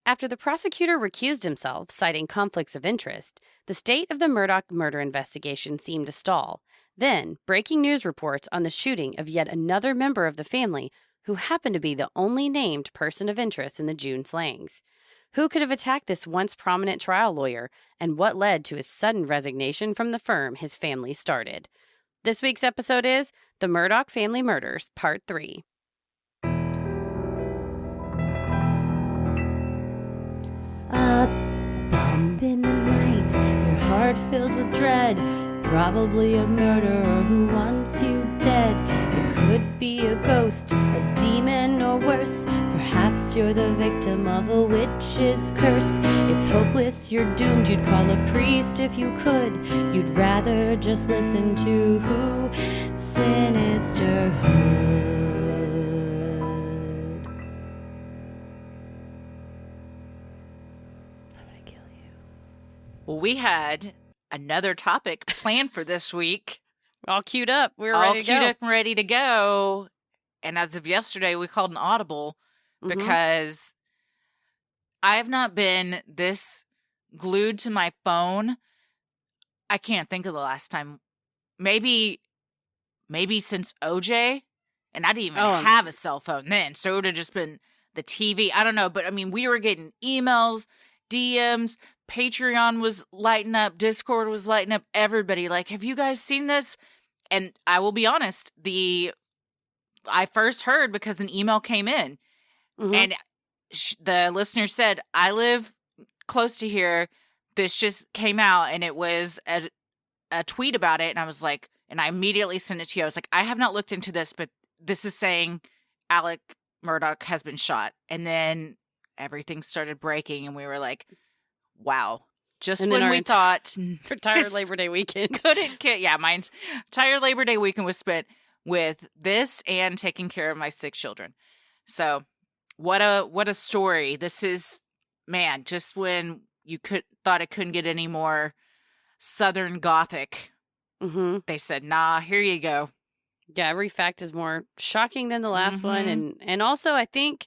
After the prosecutor recused himself, citing conflicts of interest, the state of the Murdaugh murder investigation seemed to stall. Then, breaking news reports on the shooting of yet another member of the family who happened to be the only named person of interest in the June slayings. Who could have attacked this once prominent trial lawyer, and what led to his sudden resignation from the firm his family started? This week's episode is The Murdaugh Family Murders, Part 3. A bump in the night, your heart fills with dread. Probably a murderer who wants you dead. It could be a ghost, a demon, or worse. Perhaps you're the victim of a witch's curse. It's hopeless, you're doomed. You'd call a priest if you could. You'd rather just listen to who? Sinisterhood. Well, we had another topic planned for this week. All queued up. We're all ready to go. All queued up and ready to go. And as of yesterday, we called an audible because I have not been this glued to my phone. I can't think of the last time. Maybe since OJ. And I didn't even have a cell phone then. So it would have just been the TV. I don't know. But I mean, we were getting emails, DMs. Patreon was lighting up. Discord was lighting up. Everybody like, have you guys seen this? And I will be honest, I first heard because an email came in. And the listener said, I live close to here. This just came out, and it was a tweet about it. And I was like, and I immediately sent it to you. I was like, I have not looked into this, but this is saying Alec Murdaugh has been shot. And then everything started breaking, and we were like, wow. Just when we thought entire Labor Day weekend my entire Labor Day weekend was spent with this and taking care of my sick children. So what a story. This is, man, just when you thought it couldn't get any more Southern Gothic, they said, nah, here you go. Yeah, every fact is more shocking than the last one. And also, I think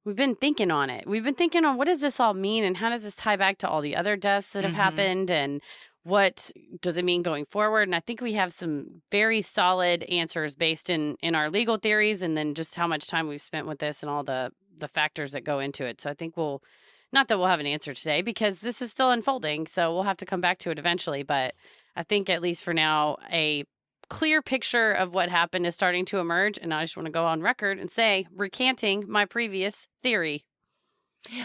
we've been thinking on it. We've been thinking on what does this all mean, and how does this tie back to all the other deaths that have happened, and what does it mean going forward? And I think we have some very solid answers based in our legal theories, and then just how much time we've spent with this and all the factors that go into it. So I think not that we'll have an answer today because this is still unfolding, so we'll have to come back to it eventually. But I think at least for now, a clear picture of what happened is starting to emerge, and I just want to go on record and say, recanting my previous theory.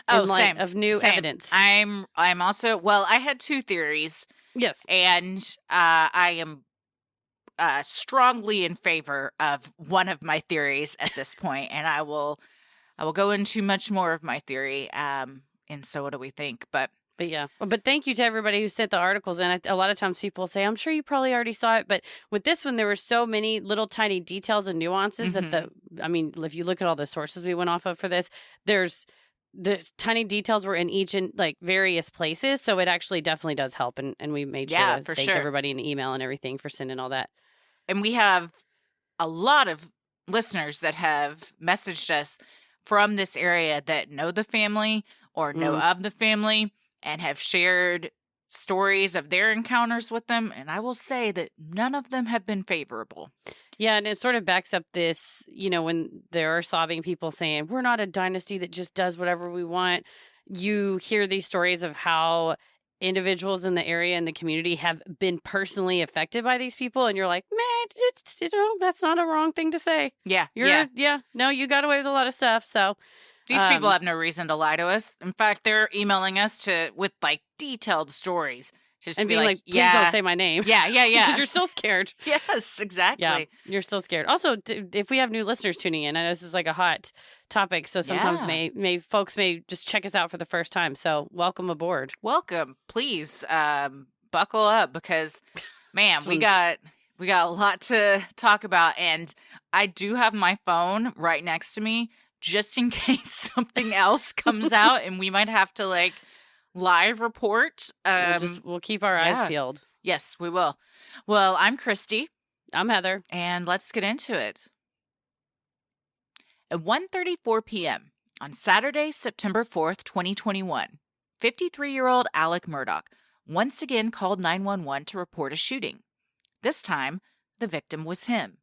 In light of new evidence. I'm also, well, I had two theories. Yes. And I am strongly in favor of one of my theories at this point, and I will go into much more of my theory. And so what do we think? But yeah. But thank you to everybody who sent the articles. And a lot of times people say, I'm sure you probably already saw it. But with this one, there were so many little tiny details and nuances that if you look at all the sources we went off of for this, there's tiny details were in each in like various places. So it actually definitely does help. And we made sure to thank everybody in email and everything for sending all that. And we have a lot of listeners that have messaged us from this area that know the family or know of the family, and have shared stories of their encounters with them. And I will say that none of them have been favorable. Yeah, and it sort of backs up this, when there are sobbing people saying, we're not a dynasty that just does whatever we want. You hear these stories of how individuals in the area and the community have been personally affected by these people. And you're like, man, it's, that's not a wrong thing to say. Yeah. No, you got away with a lot of stuff. So these people have no reason to lie to us. In fact, they're emailing us with like detailed stories. Just and being like, please don't say my name. Yeah. Because you're still scared. Yes, exactly. Yeah, you're still scared. Also, if we have new listeners tuning in, I know this is like a hot topic, so sometimes folks may just check us out for the first time. So welcome aboard. Welcome. Please buckle up because, man, we got a lot to talk about. And I do have my phone right next to me just in case something else comes out and we might have to like live report. We'll keep our eyes peeled. Yes, we will. Well, I'm Christy. I'm Heather. And let's get into it. At 1:34 p.m. On Saturday, September 4th, 2021, 53-year-old Alec Murdaugh once again called 911 to report a shooting. This time, the victim was him.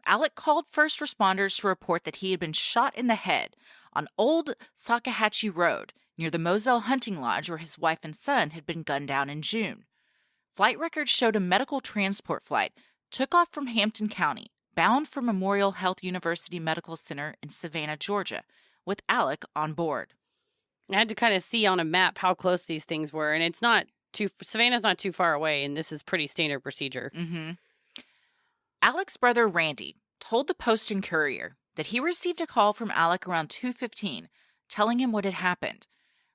Alec called first responders to report that he had been shot in the head on Old Sakahatchee Road near the Moselle Hunting Lodge where his wife and son had been gunned down in June. Flight records showed a medical transport flight took off from Hampton County, bound for Memorial Health University Medical Center in Savannah, Georgia, with Alec on board. I had to kind of see on a map how close these things were, and it's not too, Savannah's not too far away, and this is pretty standard procedure. Mm-hmm. Alec's brother, Randy, told the Post and Courier that he received a call from Alec around 2:15 telling him what had happened.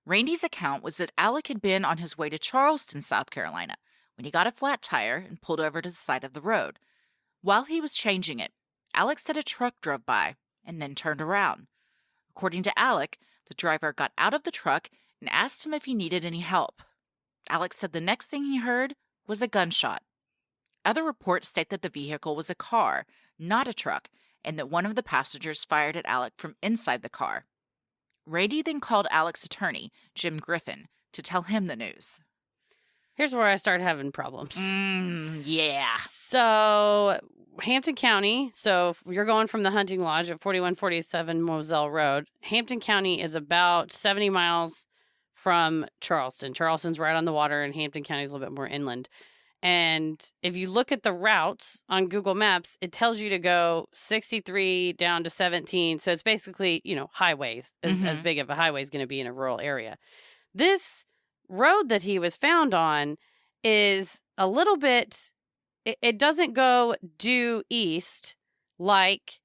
Randy's account was that Alec had been on his way to Charleston, South Carolina, when he got a flat tire and pulled over to the side of the road. While he was changing it, Alec said a truck drove by and then turned around. According to Alec, the driver got out of the truck and asked him if he needed any help. Alec said the next thing he heard was a gunshot. Other reports state that the vehicle was a car, not a truck, and that one of the passengers fired at Alec from inside the car. Randy then called Alec's attorney, Jim Griffin, to tell him the news. Here's where I start having problems. Yeah. So, Hampton County, so if you're going from the hunting lodge at 4147 Moselle Road, Hampton County is about 70 miles from Charleston. Charleston's right on the water, and Hampton County is a little bit more inland. And if you look at the routes on Google Maps, it tells you to go 63 down to 17. So it's basically, highways, as big of a highway is going to be in a rural area. This road that he was found on is a little bit, it doesn't go due east like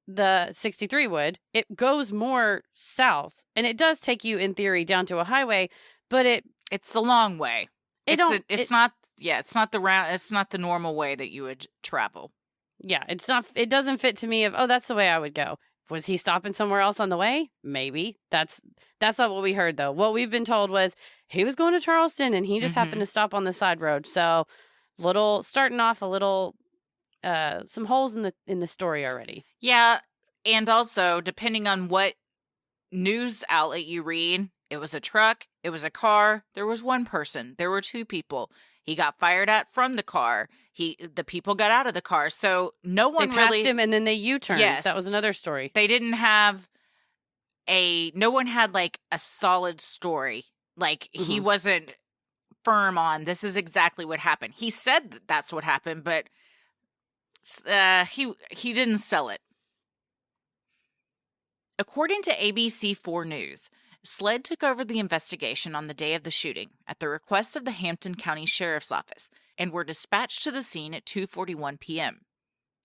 the 63 would. It goes more south, and it does take you in theory down to a highway, but it's a long way. It's not the normal way that you would travel. Yeah, it doesn't fit to me of, that's the way I would go. Was he stopping somewhere else on the way? Maybe. That's not what we heard though. What we've been told was he was going to Charleston and he just happened to stop on the side road. So starting off a little some holes in the story already. Yeah, and also depending on what news outlet you read, it was a truck, it was a car, there was one person, there were two people. He got fired at from the car. The people got out of the car. So no one they passed him and then they U-turned. Yes. That was another story. They didn't have no one had like a solid story. Like he wasn't firm on this is exactly what happened. He said that's what happened, but he didn't sell it. According to ABC4 News, SLED took over the investigation on the day of the shooting at the request of the Hampton County Sheriff's Office and were dispatched to the scene at 2:41 p.m.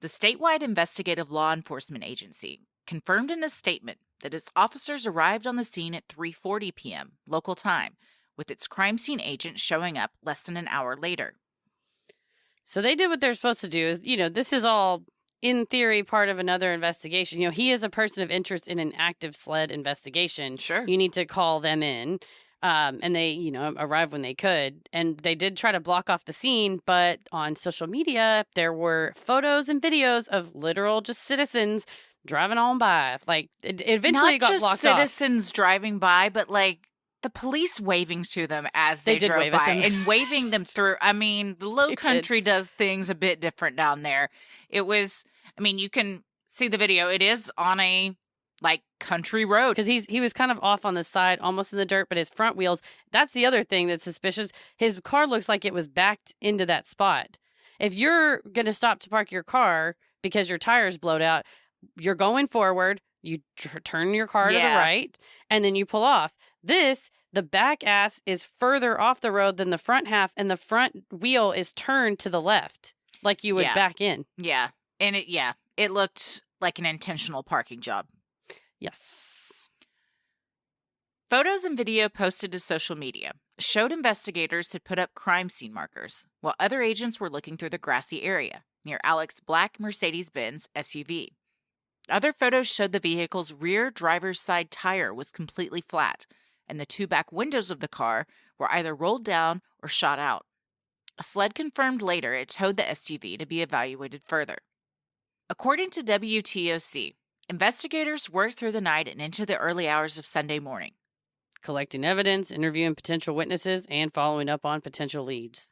The statewide investigative law enforcement agency confirmed in a statement that its officers arrived on the scene at 3:40 p.m. local time, with its crime scene agent showing up less than an hour later. So they did what they're supposed to do. This is all in theory, part of another investigation. He is a person of interest in an active SLED investigation. Sure. You need to call them in. And they, arrived when they could. And they did try to block off the scene, but on social media, there were photos and videos of literal just citizens driving on by. Like, it eventually got blocked off. Not just citizens driving by, but like the police waving to them as they drove by and waving them through. I mean, the Low Country does things a bit different down there. You can see the video. It is on a country road. Because he was kind of off on the side, almost in the dirt, but his front wheels, that's the other thing that's suspicious. His car looks like it was backed into that spot. If you're going to stop to park your car because your tires blowed out, you're going forward, you turn your car to the right, and then you pull off. The back ass is further off the road than the front half, and the front wheel is turned to the left, like you would back in. Yeah. And it looked like an intentional parking job. Yes. Photos and video posted to social media showed investigators had put up crime scene markers, while other agents were looking through the grassy area near Alec's black Mercedes-Benz SUV. Other photos showed the vehicle's rear driver's side tire was completely flat, and the two back windows of the car were either rolled down or shot out. A SLED confirmed later it towed the SUV to be evaluated further. According to WTOC, Investigators worked through the night and into the early hours of Sunday morning, collecting evidence, interviewing potential witnesses, and following up on potential leads.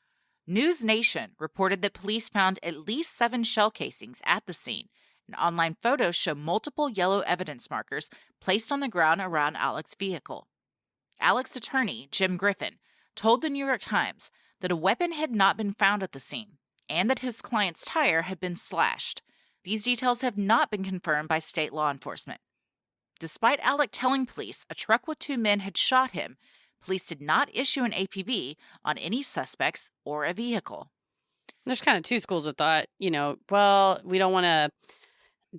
News Nation reported that police found at least 7 shell casings at the scene, and online photos show multiple yellow evidence markers placed on the ground around Alec's vehicle. Alec's attorney, Jim Griffin, told the New York Times that a weapon had not been found at the scene and that his client's tire had been slashed. These details have not been confirmed by state law enforcement. Despite Alec telling police a truck with 2 men had shot him, police did not issue an APB on any suspects or a vehicle. There's kind of 2 schools of thought, well, we don't want to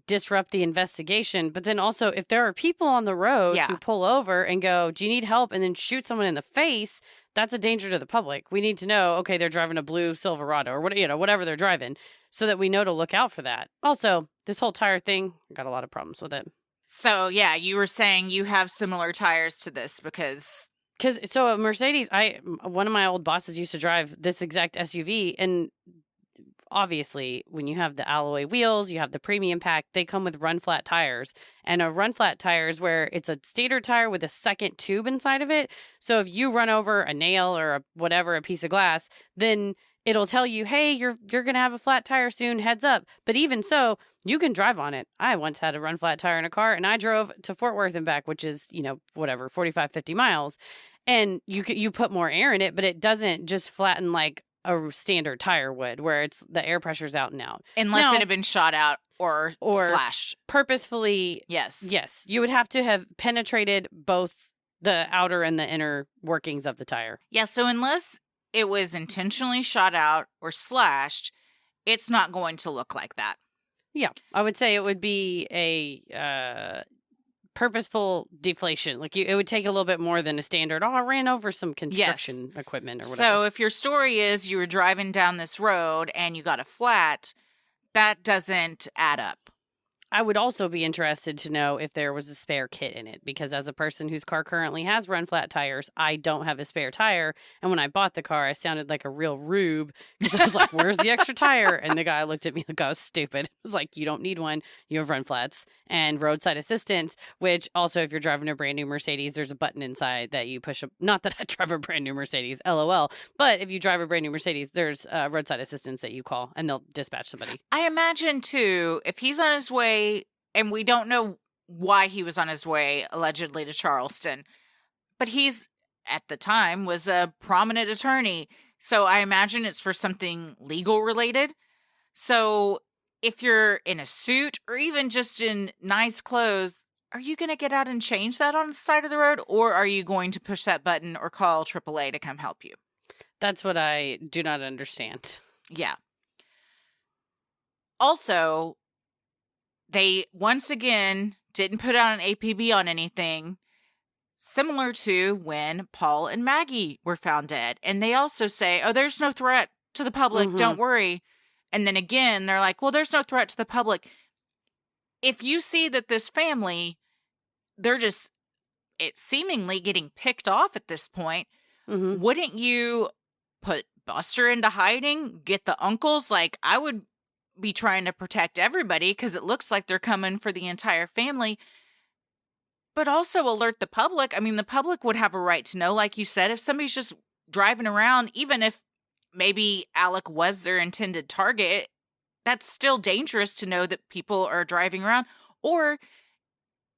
disrupt the investigation, but then also if there are people on the road who pull over and go, do you need help, and then shoot someone in the face, that's a danger to the public. We need to know, okay, they're driving a blue Silverado or whatever they're driving, so that we know to look out for that. Also, this whole tire thing, I got a lot of problems with it. So, yeah, you were saying you have similar tires to this because so a Mercedes, one of my old bosses used to drive this exact SUV, and obviously when you have the alloy wheels, you have the premium pack, they come with run flat tires, and a run flat tire is where it's a stator tire with a second tube inside of it. So if you run over a nail or a piece of glass, then it'll tell you, hey, you're going to have a flat tire soon, heads up. But even so, you can drive on it. I once had a run flat tire in a car, and I drove to Fort Worth and back, which is, 45, 50 miles. And you put more air in it, but it doesn't just flatten like a standard tire would, where it's the air pressure's out and out. Unless it had been shot out or slashed. Purposefully. Yes. You would have to have penetrated both the outer and the inner workings of the tire. Yeah, so unless it was intentionally shot out or slashed, it's not going to look like that. Yeah, I would say it would be a purposeful deflation. Like it would take a little bit more than a standard, I ran over some construction equipment or whatever. So if your story is you were driving down this road and you got a flat, that doesn't add up. I would also be interested to know if there was a spare kit in it, because as a person whose car currently has run flat tires, I don't have a spare tire. And when I bought the car, I sounded like a real rube because I was like, where's the extra tire? And the guy looked at me like I was stupid. It was like, you don't need one. You have run flats and roadside assistance, which also if you're driving a brand new Mercedes, there's a button inside that you push. Not that I drive a brand new Mercedes, LOL. But if you drive a brand new Mercedes, there's roadside assistance that you call and they'll dispatch somebody. I imagine too, if he's on his way, and we don't know why he was on his way, allegedly, to Charleston. But he's, at the time, was a prominent attorney. So I imagine it's for something legal related. So if you're in a suit or even just in nice clothes, are you going to get out and change that on the side of the road? Or are you going to push that button or call AAA to come help you? That's what I do not understand. Yeah. Also, they, once again, didn't put out an APB on anything, similar to when Paul and Maggie were found dead. And they also say, oh, there's no threat to the public, don't worry. And then again, they're like, well, there's no threat to the public. If you see that this family, it's seemingly getting picked off at this point, wouldn't you put Buster into hiding, get the uncles? Like, I would be trying to protect everybody because it looks like they're coming for the entire family, but also alert the public. I mean, the public would have a right to know, like you said, if somebody's just driving around, even if maybe Alec was their intended target, that's still dangerous to know that people are driving around. Or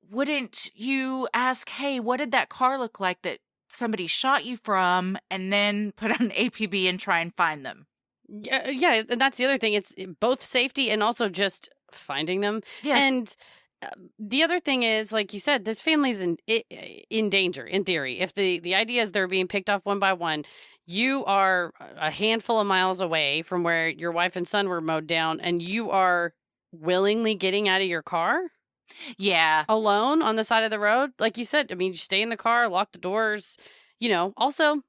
wouldn't you ask, hey, what did that car look like that somebody shot you from, and then put on an APB and try and find them? Yeah, and that's the other thing. It's both safety and also just finding them. Yes. And the other thing is, like you said, this family's in danger, in theory. If the idea is they're being picked off one by one, you are a handful of miles away from where your wife and son were mowed down, and you are willingly getting out of your car? Yeah. Alone on the side of the road? Like you said, I mean, you stay in the car, lock the doors, also...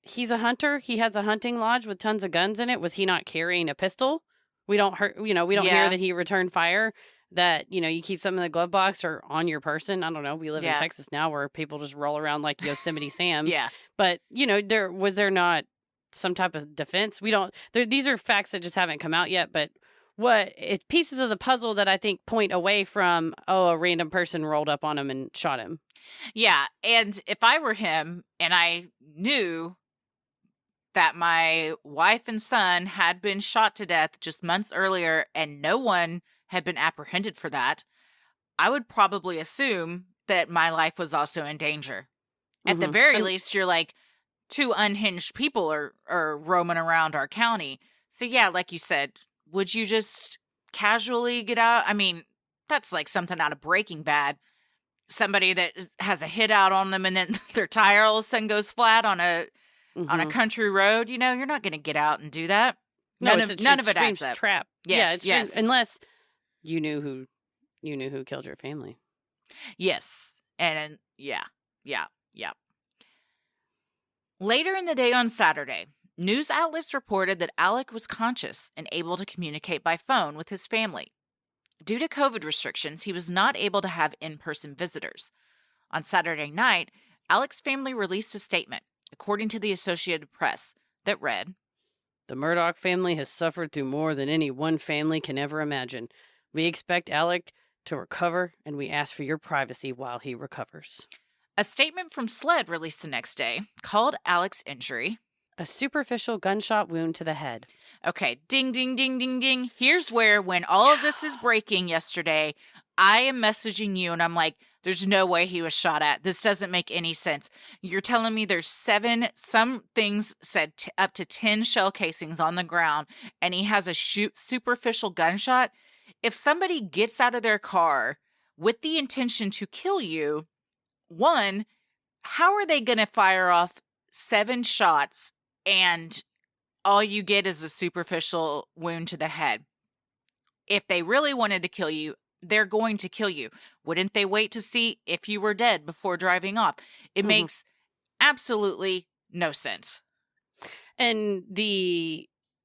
He's a hunter. He has a hunting lodge with tons of guns in it. Was he not carrying a pistol? We don't hear that he returned fire, that, you keep something in the glove box or on your person. I don't know. We live in Texas now where people just roll around like Yosemite Sam. Yeah. But, was there not some type of defense? These are facts that just haven't come out yet, but it's pieces of the puzzle that I think point away from, a random person rolled up on him and shot him. Yeah, and if I were him and I knew that my wife and son had been shot to death just months earlier and no one had been apprehended for that, I would probably assume that my life was also in danger. At the very least, you're like, two unhinged people are roaming around our county. So yeah, like you said, would you just casually get out? I mean, that's like something out of Breaking Bad. Somebody that has a hit out on them and then their tire all of a sudden goes flat on a country road. You know, you're not going to get out and do that. None of it adds up. Trap. Yes, yeah, yes. Unless you knew who killed your family. Yes. And yeah. Later in the day on Saturday, news outlets reported that Alec was conscious and able to communicate by phone with his family. Due to COVID restrictions, he was not able to have in-person visitors. On Saturday night, Alec's family released a statement, according to the Associated Press, that read, "The Murdaugh family has suffered through more than any one family can ever imagine. We expect Alec to recover, and we ask for your privacy while he recovers." A statement from SLED released the next day called Alec's injury a superficial gunshot wound to the head. Okay, ding, ding, ding, ding, ding. Here's where, when all of this is breaking yesterday, I am messaging you and I'm like, there's no way he was shot at. This doesn't make any sense. You're telling me there's some things said up to 10 shell casings on the ground, and he has a superficial gunshot. If somebody gets out of their car with the intention to kill you, one, how are they going to fire off 7 shots and all you get is a superficial wound to the head? If they really wanted to kill you, they're going to kill you. Wouldn't they wait to see if you were dead before driving off? It makes absolutely no sense. And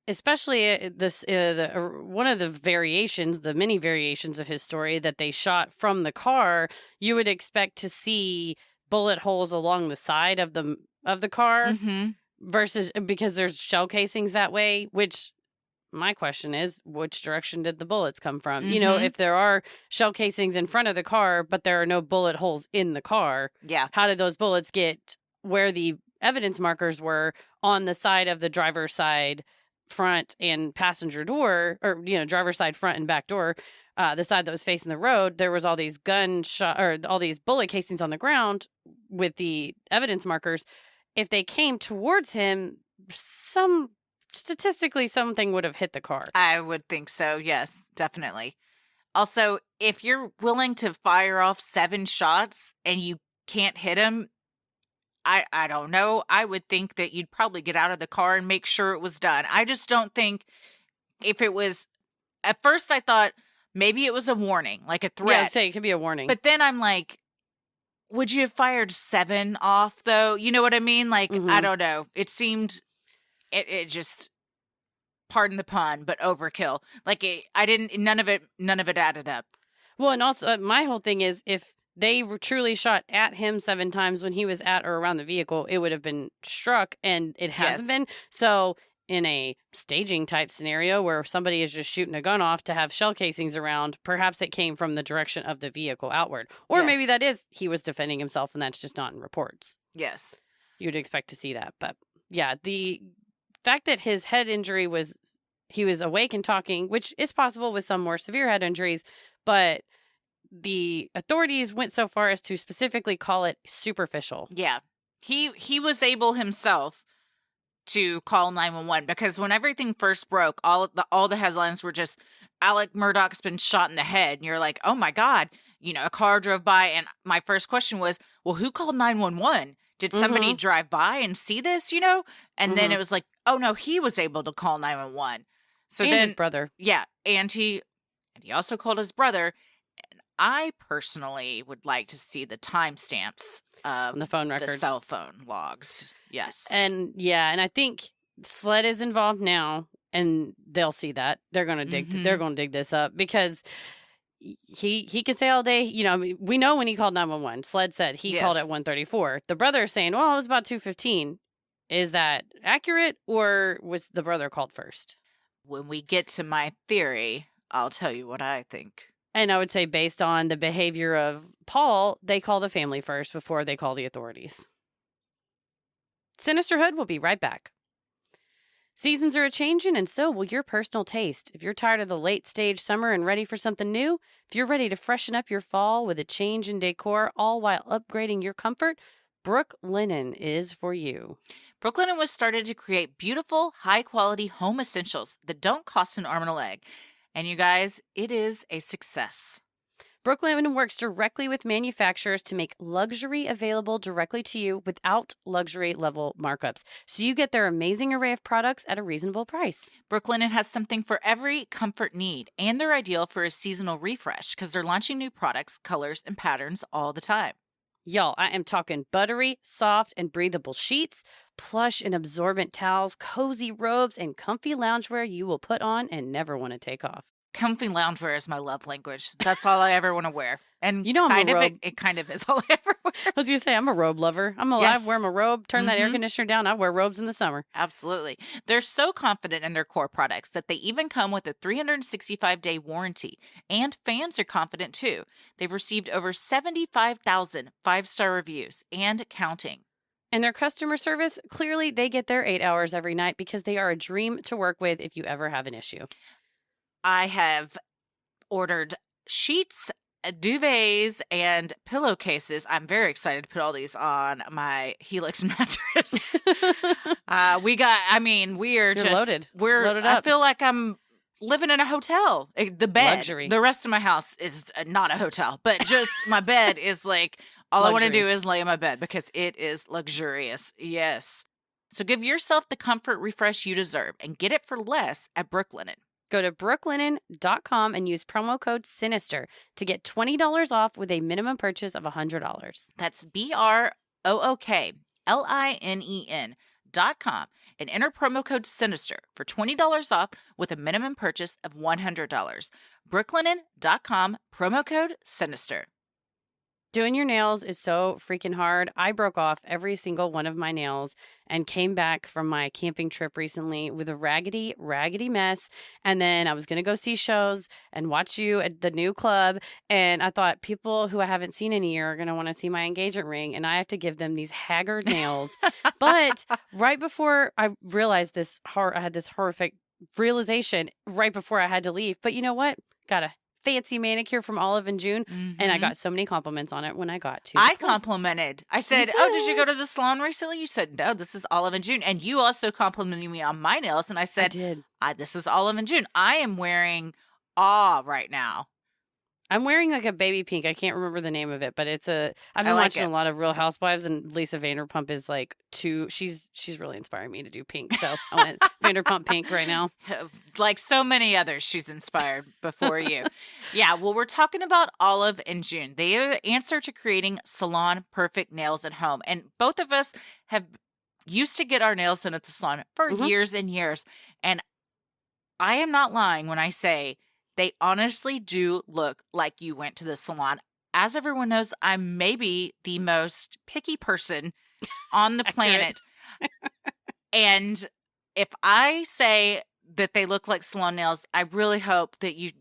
especially one of the variations, the many variations of his story that they shot from the car, you would expect to see bullet holes along the side of the car versus because there's shell casings that way, which my question is, which direction did the bullets come from? You know, if there are shell casings in front of the car, but there are no bullet holes in the car, how did those bullets get where the evidence markers were on the side of the driver's side front and passenger door, or, you know, driver's side front and back door, the side that was facing the road? There was all these all these bullet casings on the ground with the evidence markers. If they came towards him, statistically, something would have hit the car. I would think so. Yes, definitely. Also, if you're willing to fire off 7 shots and you can't hit him, I don't know. I would think that you'd probably get out of the car and make sure it was done. I just don't think if it was, at first I thought maybe it was a warning, like a threat. Yeah, say it could be a warning. But then I'm like, would you have fired 7 off though? You know what I mean? Like, I don't know. It seemed, it just, pardon the pun, but overkill. Like none of it added up. Well, and also my whole thing is, if they truly shot at him 7 times when he was at or around the vehicle, it would have been struck, and it hasn't been. So in a staging type scenario where somebody is just shooting a gun off to have shell casings around, perhaps it came from the direction of the vehicle outward. Or maybe that is, he was defending himself and that's just not in reports. Yes. You'd expect to see that. But yeah, the fact that his head injury was, he was awake and talking, which is possible with some more severe head injuries, but the authorities went so far as to specifically call it superficial. Yeah. He was able himself to call 911, because when everything first broke, all the headlines were just, Alec Murdaugh's been shot in the head. And you're like, oh my God, you know, a car drove by. And my first question was, well, who called 911? Did somebody drive by and see this, you know? And then it was like, oh no, he was able to call 911. So and then his brother. Yeah. And he also called his brother. And I personally would like to see the timestamps of the phone records, the cell phone logs. Yes. And I think SLED is involved now, and they'll see that. They're going to dig they're going to dig this up, because he could say all day, you know, I mean, we know when he called 911. SLED said he called at 1:34. The brother is saying, well, it was about 2:15. Is that accurate, or was the brother called first? when we get to my theory, I'll tell you what I think. And I would say based on the behavior of Paul, they call the family first before they call the authorities. Sinisterhood will be right back. Seasons are a-changing, and so will your personal taste. If you're tired of the late-stage summer and ready for something new, if you're ready to freshen up your fall with a change in decor, all while upgrading your comfort, Brook Linen is for you. Brook Linen was started to create beautiful, high-quality home essentials that don't cost an arm and a leg. And you guys, it is a success. Brook Linen works directly with manufacturers to make luxury available directly to you without luxury level markups. So you get their amazing array of products at a reasonable price. Brook Linen has something for every comfort need, and they're ideal for a seasonal refresh because they're launching new products, colors, and patterns all the time. Y'all, I am talking buttery, soft, and breathable sheets, plush and absorbent towels, cozy robes, and comfy loungewear you will put on and never want to take off. Comfy loungewear is my love language. That's all I ever want to wear. And you know, it kind of is all I ever wear. I was going to say, I'm a robe lover. I wear my robe, turn that air conditioner down. I wear robes in the summer. Absolutely. They're so confident in their core products that they even come with a 365-day warranty. And fans are confident too. They've received over 75,000 five-star reviews and counting. And their customer service, clearly they get their 8 hours every night because they are a dream to work with if you ever have an issue. I have ordered sheets, duvets, and pillowcases. I'm very excited to put all these on my Helix mattress. You're loaded. We're loaded up. I feel like I'm living in a hotel. The bed, luxury. The rest of my house is not a hotel, but just my bed is like, all luxury. I want to do is lay in my bed because it is luxurious. Yes. So give yourself the comfort refresh you deserve and get it for less at Brook Linen. Go to brooklinen.com and use promo code SINISTER to get $20 off with a minimum purchase of $100. That's BROOKLINEN.com and enter promo code SINISTER for $20 off with a minimum purchase of $100. brooklinen.com, promo code SINISTER. Doing your nails is so freaking hard. I broke off every single one of my nails and came back from my camping trip recently with a raggedy mess. And then I was going to go see shows and watch you at the new club. And I thought people who I haven't seen in a year are going to want to see my engagement ring. And I have to give them these haggard nails. But right before I realized I had this horrific realization right before I had to leave. But you know what? Got a fancy manicure from Olive and June, and I got so many compliments on it when I got to. I complimented. I said, "Oh, did you go to the salon recently?" You said, "No, this is Olive and June," and you also complimented me on my nails, and I said, "I did. This is Olive and June." I am wearing awe right now. I'm wearing like a baby pink. I can't remember the name of it, but I've been watching a lot of Real Housewives, and Lisa Vanderpump is like she's really inspiring me to do pink. So I went Vanderpump pink right now. Like so many others, she's inspired before you. Yeah, well, we're talking about Olive and June. They are the answer to creating salon perfect nails at home. And both of us have used to get our nails done at the salon for years and years. And I am not lying when I say they honestly do look like you went to the salon. As everyone knows, I'm maybe the most picky person on the planet. And if I say that they look like salon nails, I really hope that you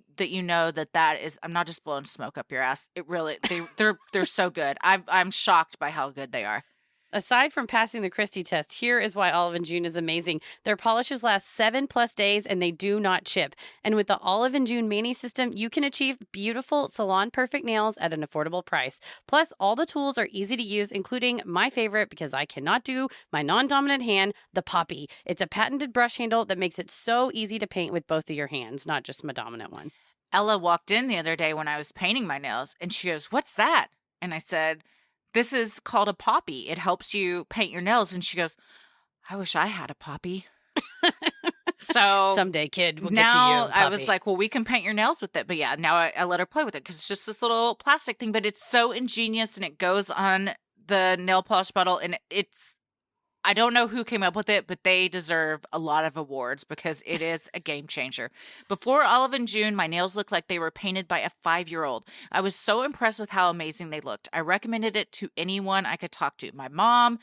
know that is, I'm not just blowing smoke up your ass. It really, they're so good. I'm shocked by how good they are. Aside from passing the Christie test, here is why Olive and June is amazing. Their polishes last 7+ days and they do not chip. And with the Olive and June Mani system, you can achieve beautiful salon perfect nails at an affordable price. Plus, all the tools are easy to use, including my favorite because I cannot do my non-dominant hand, the Poppy. It's a patented brush handle that makes it so easy to paint with both of your hands, not just my dominant one. Ella walked in the other day when I was painting my nails and she goes, "What's that?" And I said, "This is called a Poppy. It helps you paint your nails." And she goes, "I wish I had a Poppy." So someday, kid, we'll now get you a Poppy. I was like, well, we can paint your nails with it. But yeah, now I let her play with it because it's just this little plastic thing. But it's so ingenious and it goes on the nail polish bottle. And I don't know who came up with it, but they deserve a lot of awards because it is a game changer. Before Olive and June, my nails looked like they were painted by a 5-year-old. I was so impressed with how amazing they looked. I recommended it to anyone I could talk to. My mom,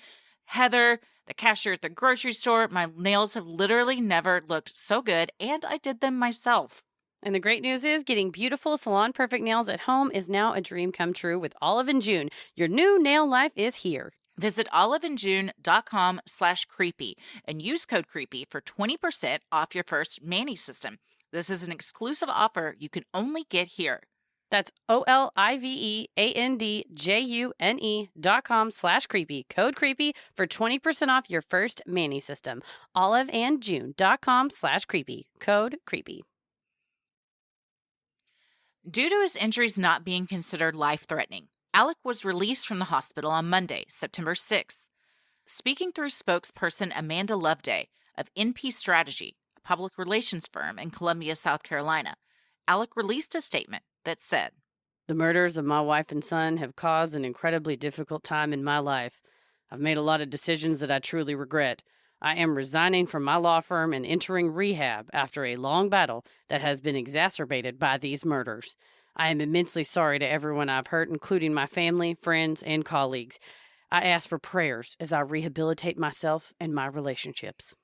Heather, the cashier at the grocery store. My nails have literally never looked so good, and I did them myself. And the great news is getting beautiful salon perfect nails at home is now a dream come true with Olive and June. Your new nail life is here. Visit oliveandjune.com/creepy and use code creepy for 20% off your first Mani system. This is an exclusive offer you can only get here. That's oliveandjune.com/creepy. Code creepy for 20% off your first Mani system. oliveandjune.com/creepy. Code creepy. Due to his injuries not being considered life-threatening, Alec was released from the hospital on Monday, September 6th. Speaking through spokesperson Amanda Loveday of NP Strategy, a public relations firm in Columbia, South Carolina, Alec released a statement that said, "The murders of my wife and son have caused an incredibly difficult time in my life. I've made a lot of decisions that I truly regret. I am resigning from my law firm and entering rehab after a long battle that has been exacerbated by these murders. I am immensely sorry to everyone I've hurt, including my family, friends, and colleagues. I ask for prayers as I rehabilitate myself and my relationships."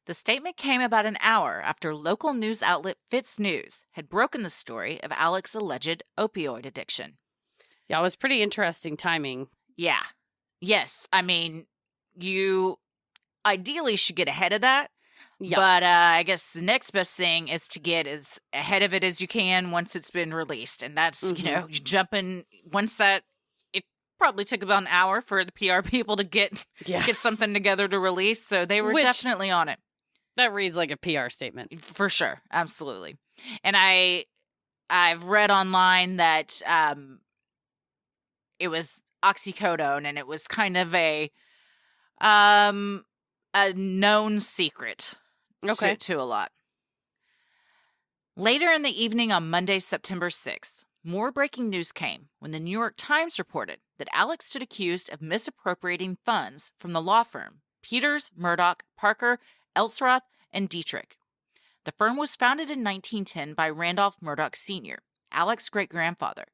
The statement came about an hour after local news outlet Fitz News had broken the story of Alec's alleged opioid addiction. Yeah, it was pretty interesting timing. Yeah. Yes. I mean, you ideally should get ahead of that. Yeah. But I guess the next best thing is to get as ahead of it as you can once it's been released. And that's, you jumping once that it probably took about an hour for the PR people to get something together to release. So they were definitely on it. That reads like a PR statement. For sure. Absolutely. And I've read online that it was oxycodone, and it was kind of a known secret to a lot. Later in the evening on Monday, September 6th, more breaking news came when the New York Times reported that Alec stood accused of misappropriating funds from the law firm Peters, Murdaugh, Parker, Elsroth, and Dietrich. The firm was founded in 1910 by Randolph Murdaugh Sr., Alec's great-grandfather.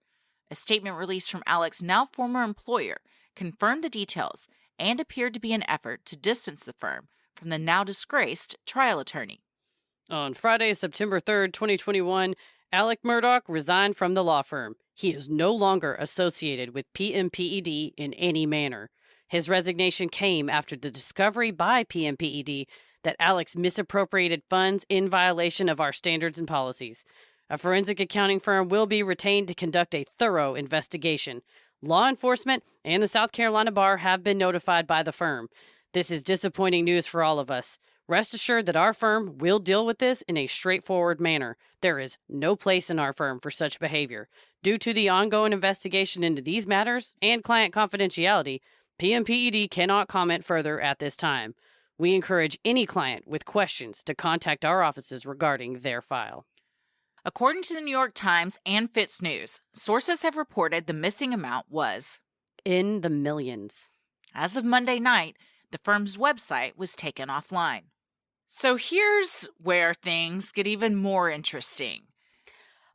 A statement released from Alec's now former employer confirmed the details and appeared to be an effort to distance the firm from the now disgraced trial attorney. On Friday, September 3rd, 2021, Alec Murdaugh resigned from the law firm. He is no longer associated with PMPED in any manner. His resignation came after the discovery by PMPED that Alex misappropriated funds in violation of our standards and policies. A forensic accounting firm will be retained to conduct a thorough investigation. Law enforcement and the South Carolina Bar have been notified by the firm. This is disappointing news for all of us. Rest assured that our firm will deal with this in a straightforward manner. There is no place in our firm for such behavior. Due to the ongoing investigation into these matters and client confidentiality, PMPED cannot comment further at this time. We encourage any client with questions to contact our offices regarding their file. According to the New York Times and Fitz News, sources have reported the missing amount was in the millions. As of Monday night, the firm's website was taken offline. So here's where things get even more interesting.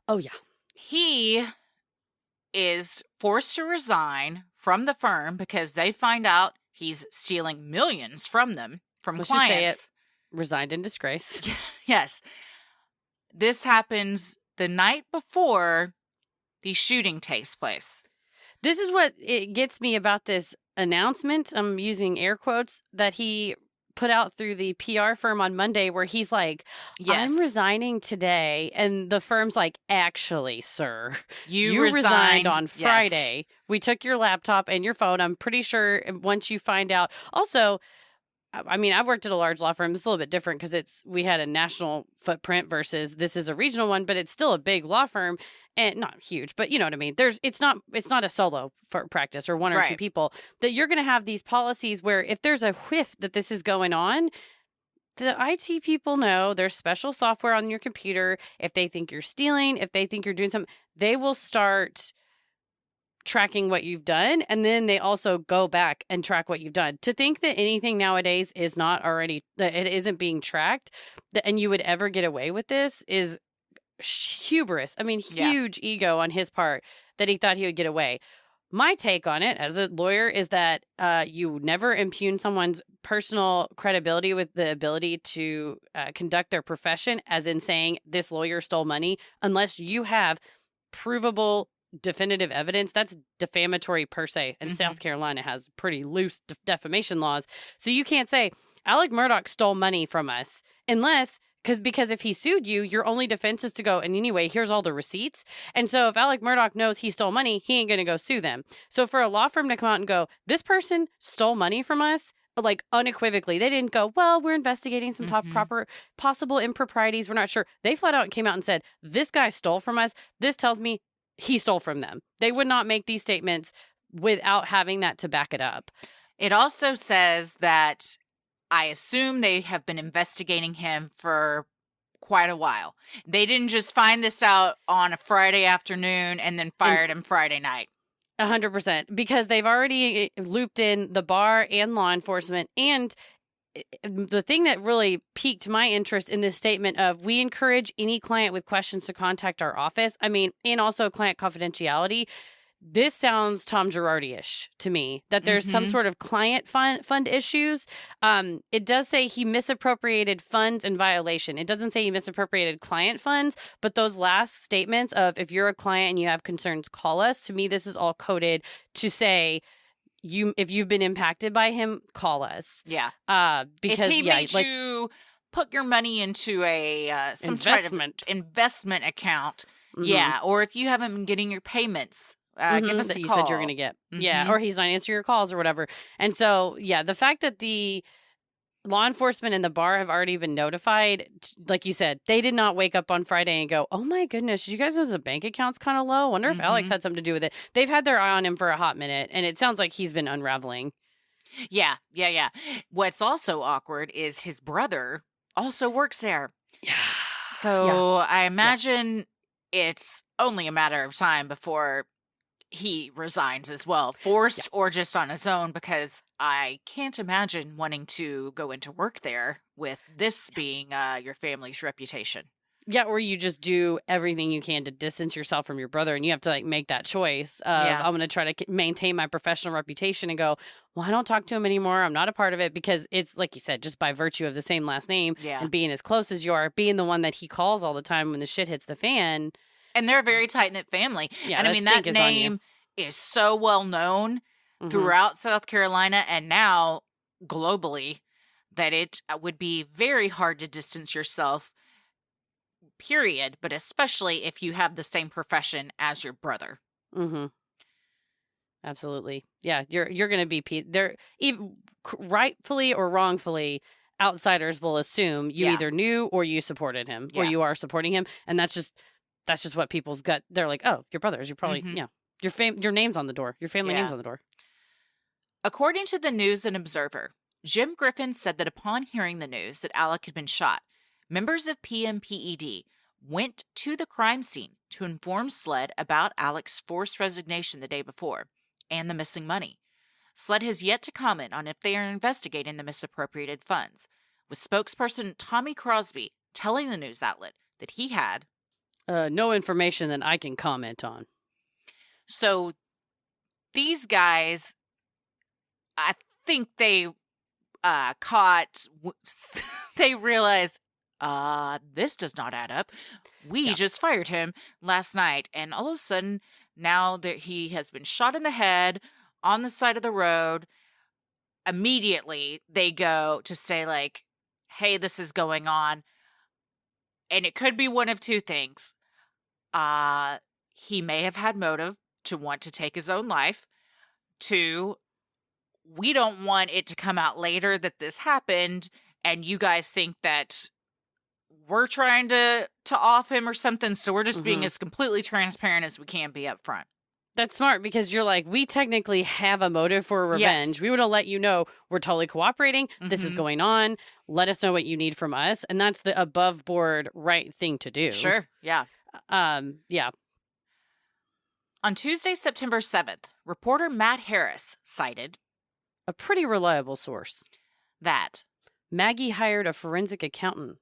Oh, yeah. He is forced to resign from the firm because they find out he's stealing millions from them, from Let's clients. Just say it. Resigned in disgrace. Yes. This happens the night before the shooting takes place. This is what it gets me about this announcement, I'm using air quotes, that he put out through the PR firm on Monday, where he's like, I'm resigning today. And the firm's like, actually, sir, you resigned on Friday. Yes. We took your laptop and your phone. I'm pretty sure once you find out. Also, I mean, I've worked at a large law firm. It's a little bit different because we had a national footprint versus this is a regional one, but it's still a big law firm and not huge, but you know what I mean? It's not a solo for practice or one or two people, that you're going to have these policies where if there's a whiff that this is going on, the IT people know there's special software on your computer. If they think you're stealing, if they think you're doing something, they will start tracking what you've done, and then they also go back and track what you've done. To think that anything nowadays is not already, that it isn't being tracked, and you would ever get away with this is hubris. I mean, huge ego on his part that he thought he would get away. my take on it as a lawyer is that you never impugn someone's personal credibility with the ability to conduct their profession, as in saying this lawyer stole money, unless you have provable definitive evidence. That's defamatory per se. And South Carolina has pretty loose defamation laws. So you can't say Alec Murdaugh stole money from us unless... Because if he sued you, your only defense is to go, and anyway, here's all the receipts. And so if Alec Murdaugh knows he stole money, he ain't going to go sue them. So for a law firm to come out and go, this person stole money from us, like unequivocally, they didn't go, well, we're investigating some proper possible improprieties. We're not sure. They flat out came out and said, this guy stole from us. This tells me he stole from them. They would not make these statements without having that to back it up. It also says that I assume they have been investigating him for quite a while. They didn't just find this out on a Friday afternoon and then fired him Friday night. 100%. Because they've already looped in the bar and law enforcement. And the thing that really piqued my interest in this statement of, we encourage any client with questions to contact our office. I mean, and also client confidentiality. This sounds Tom Girardi-ish to me, that there's some sort of client fund issues. It does say he misappropriated funds in violation. It doesn't say he misappropriated client funds, but those last statements of, if you're a client and you have concerns, call us. To me, this is all coded to say, if you've been impacted by him, call us. Yeah. Because if he made you put your money into a some investment investment account, yeah, or if you haven't been getting your payments. Give us a that call. You said you're going to get. Yeah, or he's not answering your calls or whatever. And so, yeah, the fact that the law enforcement and the bar have already been notified, like you said, they did not wake up on Friday and go, oh my goodness, you guys know the bank account's kind of low? Wonder if Alex had something to do with it. They've had their eye on him for a hot minute, and it sounds like he's been unraveling. Yeah. What's also awkward is his brother also works there. Yeah. So I imagine it's only a matter of time before he resigns as well, forced or just on his own, because I can't imagine wanting to go into work there with this being your family's reputation. Yeah, or you just do everything you can to distance yourself from your brother, and you have to make that choice of, I'm going to try to maintain my professional reputation and go, well, I don't talk to him anymore. I'm not a part of it, because it's, like you said, just by virtue of the same last name and being as close as you are, being the one that he calls all the time when the shit hits the fan. And they're a very tight-knit family. Yeah, and I mean, that name is so well known throughout South Carolina and now globally that it would be very hard to distance yourself, period, but especially if you have the same profession as your brother. Absolutely. Yeah, you're going to be there, even rightfully or wrongfully. Outsiders will assume you either knew or you supported him or you are supporting him, and that's just what people's gut. They're like, oh, your brothers. You're probably your name's on the door. Your family name's on the door. According to the News and Observer, Jim Griffin said that upon hearing the news that Alec had been shot, members of PMPED went to the crime scene to inform SLED about Alec's forced resignation the day before and the missing money. SLED has yet to comment on if they are investigating the misappropriated funds, with spokesperson Tommy Crosby telling the news outlet that he had no information that I can comment on. So these guys, I think they they realized, this does not add up. We just fired him last night. And all of a sudden, now that he has been shot in the head on the side of the road, immediately they go to say, like, hey, this is going on. And it could be one of two things. He may have had motive to want to take his own life. 2, we don't want it to come out later that this happened, and you guys think that we're trying to off him or something, so we're just being as completely transparent as we can be up front. That's smart, because you're like, we technically have a motive for revenge. Yes. We would have let you know we're totally cooperating. This is going on. Let us know what you need from us. And that's the above board right thing to do. Sure. Yeah. Yeah. On Tuesday, September 7th, reporter Matt Harris cited a pretty reliable source that Maggie hired a forensic accountant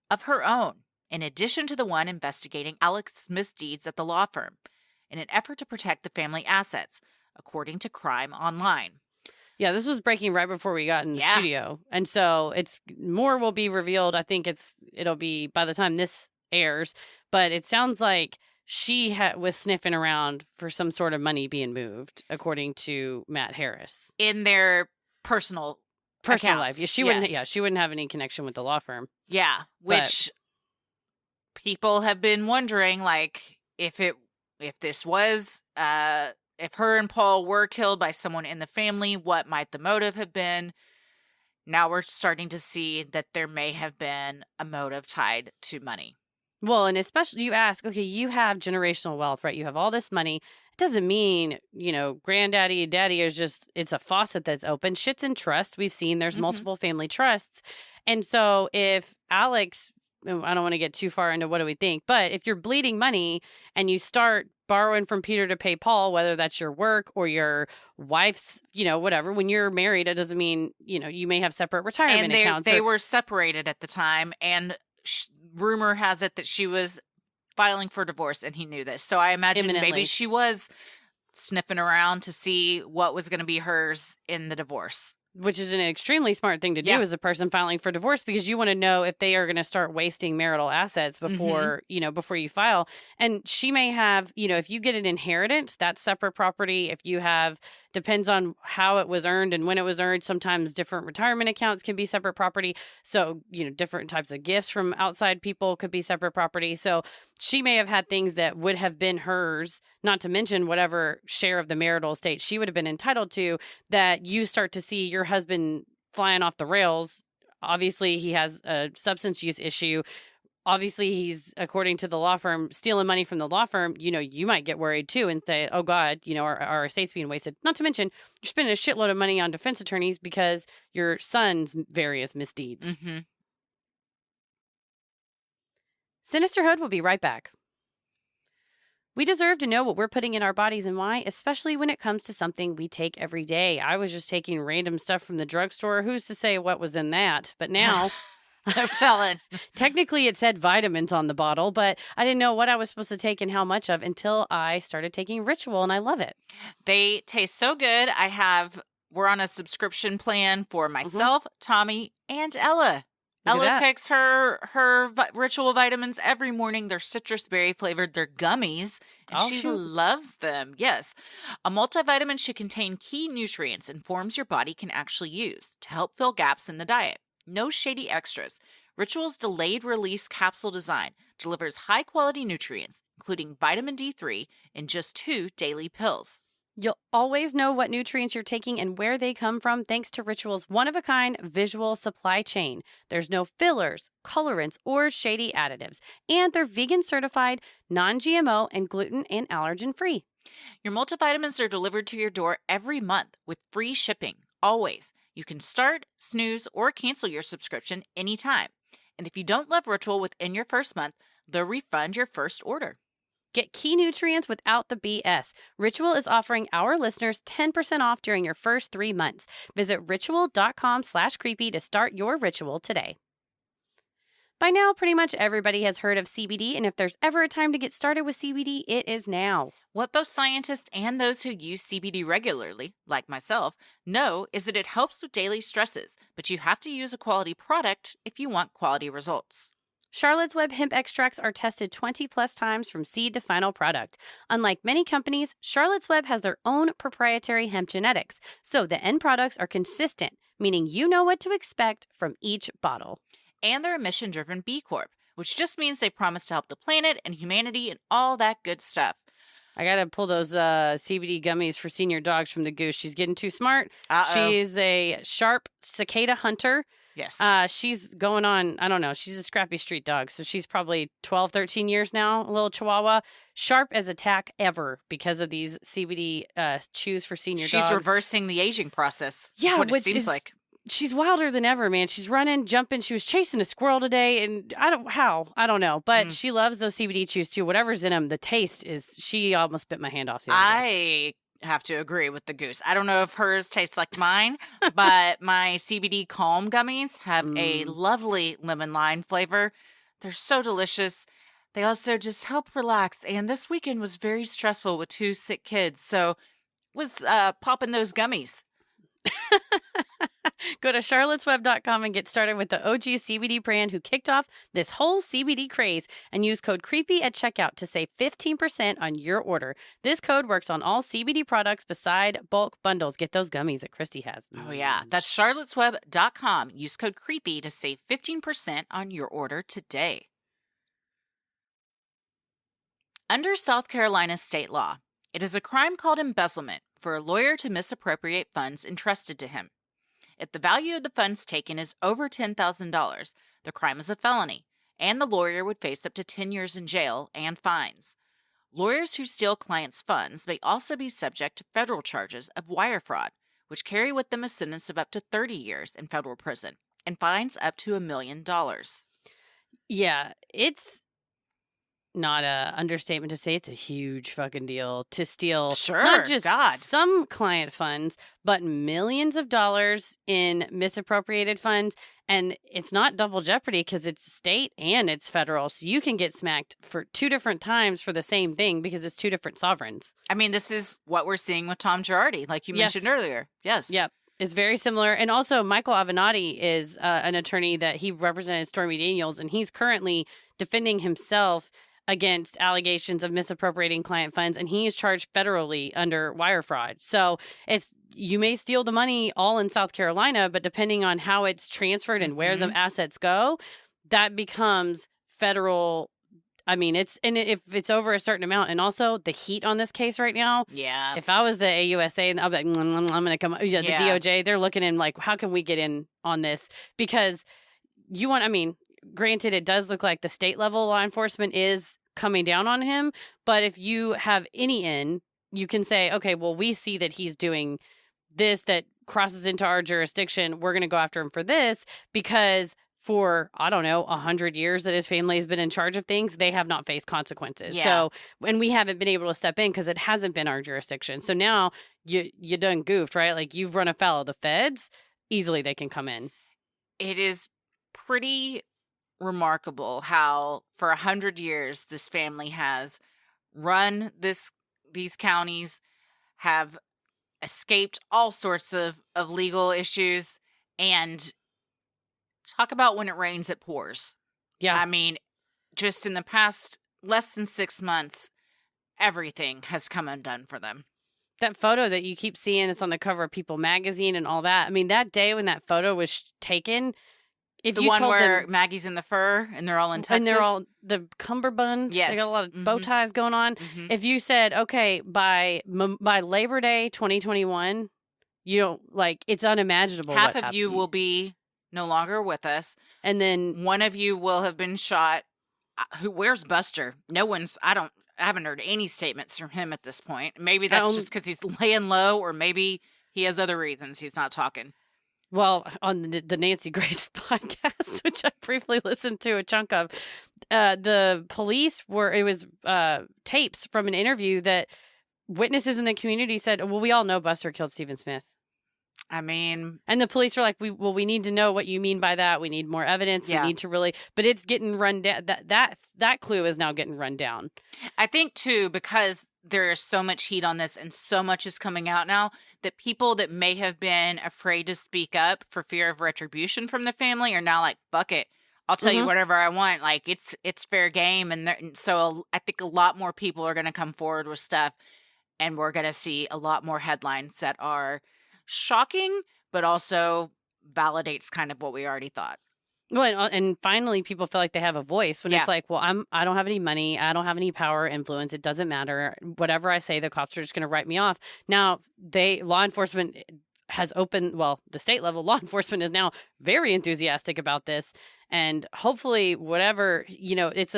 of her own, in addition to the one investigating Alec's misdeeds at the law firm, in an effort to protect the family assets, according to Crime Online. Yeah, this was breaking right before we got in the studio. And so it's more will be revealed. I think it'll be by the time this airs. But it sounds like she was sniffing around for some sort of money being moved, according to Matt Harris. In their personal life. accounts. Yeah, she wouldn't have any connection with the law firm. Yeah, which people have been wondering, like, if this was if her and Paul were killed by someone in the family, what might the motive have been? Now we're starting to see that there may have been a motive tied to money. Well, and especially you ask, okay, you have generational wealth, right? You have all this money. It doesn't mean, granddaddy and daddy is just, it's a faucet that's open. Shit's in trust. We've seen there's multiple family trusts. And so if Alex, I don't want to get too far into what do we think, but if you're bleeding money and you start borrowing from Peter to pay Paul, whether that's your work or your wife's, whatever, when you're married, it doesn't mean, you may have separate retirement accounts. They were separated at the time, and rumor has it that she was filing for divorce and he knew this. So I imagine maybe she was sniffing around to see what was going to be hers in the divorce. Which is an extremely smart thing to do as a person filing for divorce, because you want to know if they are going to start wasting marital assets before, before you file. And she may have, if you get an inheritance, that's separate property. If you have, depends on how it was earned and when it was earned. Sometimes different retirement accounts can be separate property. So, different types of gifts from outside people could be separate property. So she may have had things that would have been hers, not to mention whatever share of the marital estate she would have been entitled to, that you start to see your husband flying off the rails. Obviously, he has a substance use issue. Obviously, he's, according to the law firm, stealing money from the law firm. You might get worried too and say, oh God, our estate's being wasted. Not to mention, you're spending a shitload of money on defense attorneys because your son's various misdeeds. Sinisterhood will be right back. We deserve to know what we're putting in our bodies and why, especially when it comes to something we take every day. I was just taking random stuff from the drugstore. Who's to say what was in that? But now, I'm telling. Technically, it said vitamins on the bottle, but I didn't know what I was supposed to take and how much of until I started taking Ritual, and I love it. They taste so good. We're on a subscription plan for myself, Tommy, and Ella. Ella takes her Ritual vitamins every morning. They're citrus berry flavored. They're gummies, and she loves them. Yes. A multivitamin should contain key nutrients and forms your body can actually use to help fill gaps in the diet. No shady extras. Ritual's delayed release capsule design delivers high quality nutrients, including vitamin D3, in just 2 daily pills. You'll always know what nutrients you're taking and where they come from thanks to Ritual's one-of-a-kind visual supply chain. There's no fillers, colorants, or shady additives. And they're vegan-certified, non-GMO, and gluten and allergen-free. Your multivitamins are delivered to your door every month with free shipping, always. You can start, snooze, or cancel your subscription anytime. And if you don't love Ritual within your first month, they'll refund your first order. Get key nutrients without the BS. Ritual is offering our listeners 10% off during your first 3 months. Visit ritual.com/creepy to start your ritual today. By now, pretty much everybody has heard of CBD, and if there's ever a time to get started with CBD, it is now. What both scientists and those who use CBD regularly, like myself, know is that it helps with daily stresses, but you have to use a quality product if you want quality results. Charlotte's Web hemp extracts are tested 20-plus times from seed to final product. Unlike many companies, Charlotte's Web has their own proprietary hemp genetics, so the end products are consistent, meaning you know what to expect from each bottle. And they're a mission-driven B Corp, which just means they promise to help the planet and humanity and all that good stuff. I got to pull those CBD gummies for senior dogs from the Goose. She's getting too smart. She's a sharp cicada hunter. Yes. She's going on, I don't know, she's a scrappy street dog. So she's probably 12, 13 years now, a little chihuahua. Sharp as a tack ever because of these CBD chews for senior dogs. She's reversing the aging process. Yeah, what it seems like. She's wilder than ever, man. She's running, jumping. She was chasing a squirrel today, and I don't know. But she loves those CBD chews too. Whatever's in them, the taste is, she almost bit my hand off the other day. I have to agree with the Goose. I don't know if hers tastes like mine, but my CBD Calm gummies have a lovely lemon lime flavor. They're so delicious. They also just help relax. And this weekend was very stressful with 2 sick kids. So was popping those gummies? Go to charlottesweb.com and get started with the OG CBD brand who kicked off this whole CBD craze, and use code CREEPY at checkout to save 15% on your order. This code works on all CBD products beside bulk bundles. Get those gummies that Christy has. Oh, yeah. That's charlottesweb.com. Use code CREEPY to save 15% on your order today. Under South Carolina state law, it is a crime called embezzlement for a lawyer to misappropriate funds entrusted to him. If the value of the funds taken is over $10,000, the crime is a felony, and the lawyer would face up to 10 years in jail and fines. Lawyers who steal clients' funds may also be subject to federal charges of wire fraud, which carry with them a sentence of up to 30 years in federal prison and fines up to $1 million. Yeah, it's not a understatement to say it's a huge fucking deal to steal not just some client funds, but millions of dollars in misappropriated funds. And it's not double jeopardy because it's state and it's federal. So you can get smacked for 2 different times for the same thing because it's 2 different sovereigns. I mean, this is what we're seeing with Tom Girardi, like you mentioned earlier. Yes. Yep. It's very similar. And also, Michael Avenatti is an attorney that he represented Stormy Daniels, and he's currently defending himself against allegations of misappropriating client funds, and he is charged federally under wire fraud. So you may steal the money all in South Carolina, but depending on how it's transferred and where the assets go, that becomes federal. I mean, if it's over a certain amount, and also the heat on this case right now. Yeah. If I was the AUSA, and I'll be like, I'm going to come. Yeah, the DOJ, they're looking in like, how can we get in on this? Because granted, it does look like the state level law enforcement is coming down on him. But if you have any in, you can say, okay, well, we see that he's doing this that crosses into our jurisdiction. We're going to go after him for this because for, 100 years that his family has been in charge of things, they have not faced consequences. Yeah. So, and we haven't been able to step in because it hasn't been our jurisdiction. So now you done goofed, right? Like you've run afoul of the feds. Easily they can come in. It is pretty remarkable how for 100 years this family has run these counties, have escaped all sorts of legal issues, and talk about when it rains it pours. Yeah. I mean, just in the past less than 6 months, everything has come undone for them. That photo that you keep seeing, it's on the cover of People magazine and all that. I mean, that day when that photo was taken, if the you one told where them, Maggie's in the fur and they're all in Texas. and they're all the cummerbunds, yes. They got a lot of bow ties going on. Mm-hmm. If you said, okay, by Labor Day 2021, you don't it's unimaginable. Half of you will be no longer with us, and then one of you will have been shot. Where's Buster? No one's. I haven't heard any statements from him at this point. Maybe that's just because he's laying low, or maybe he has other reasons he's not talking. Well, on the Nancy Grace podcast, which I briefly listened to a chunk of, the police it was tapes from an interview that witnesses in the community said, well, we all know Buster killed Stephen Smith. I mean, and the police are like, we need to know what you mean by that. We need more evidence. Yeah. We need to really, but it's getting run down. That clue is now getting run down. I think too, because there is so much heat on this and so much is coming out now, that people that may have been afraid to speak up for fear of retribution from the family are now like, fuck it, I'll tell you whatever I want. Like it's fair game. And so I think a lot more people are going to come forward with stuff, and we're going to see a lot more headlines that are shocking, but also validates kind of what we already thought. Well, and finally, people feel like they have a voice when it's like, well, I don't have any money, I don't have any power or influence. It doesn't matter. Whatever I say, the cops are just going to write me off. Now, law enforcement has opened. Well, the state level law enforcement is now very enthusiastic about this, and hopefully, whatever it's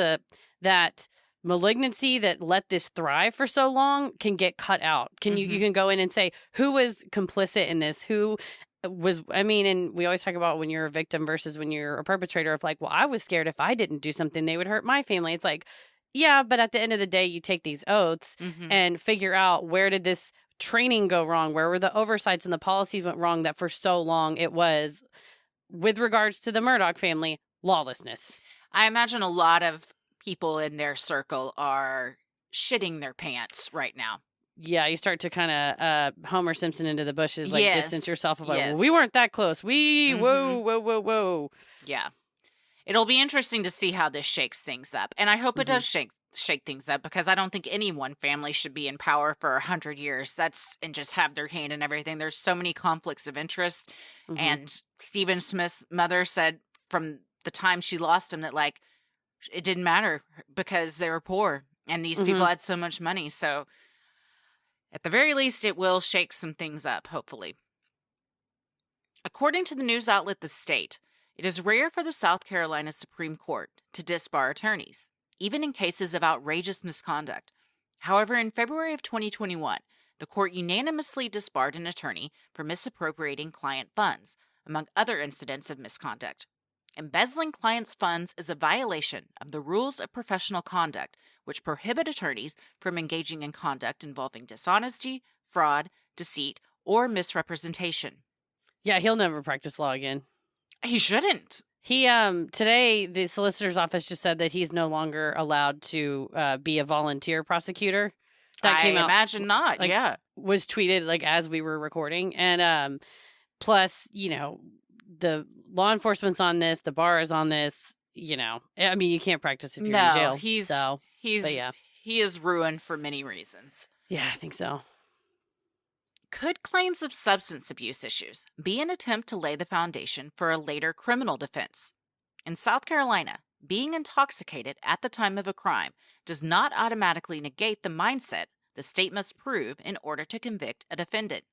that malignancy that let this thrive for so long can get cut out. You can go in and say who was complicit in this, who was, and we always talk about when you're a victim versus when you're a perpetrator of like, well, I was scared if I didn't do something, they would hurt my family. It's like, yeah, but at the end of the day, you take these oaths and figure out where did this training go wrong? Where were the oversights and the policies went wrong that for so long it was, with regards to the Murdaugh family, lawlessness. I imagine a lot of people in their circle are shitting their pants right now. you start to kind of Homer Simpson into the bushes, like Yes. distance yourself of like, Yes. well, we weren't that close. Mhm. Whoa. Yeah. It'll be interesting to see how this shakes things up. And I hope it does shake things up, because I don't think any one family should be in power for 100 years. And just have their hand in everything. There's so many conflicts of interest. And Stephen Smith's mother said from the time she lost him that, like, it didn't matter because they were poor and these people had so much money. So at the very least, it will shake some things up, hopefully. According to the news outlet The State, it is rare for the South Carolina Supreme Court to disbar attorneys, even in cases of outrageous misconduct. However, in February of 2021, the court unanimously disbarred an attorney for misappropriating client funds, among other incidents of misconduct. Embezzling clients' funds is a violation of the rules of professional conduct, which prohibit attorneys from engaging in conduct involving dishonesty, fraud, deceit, or misrepresentation. Yeah, he'll never practice law again. He shouldn't. He today the solicitor's office just said that he's no longer allowed to be a volunteer prosecutor. That came out. I imagine not. Like, yeah, was tweeted like as we were recording, and plus, you know, the law enforcement's on this, the bar is on this. You know, I mean, you can't practice if you're in jail. He is ruined for many reasons. Yeah, I think so. Could claims of substance abuse issues be an attempt to lay the foundation for a later criminal defense? In South Carolina, being intoxicated at the time of a crime does not automatically negate the mindset the state must prove in order to convict a defendant.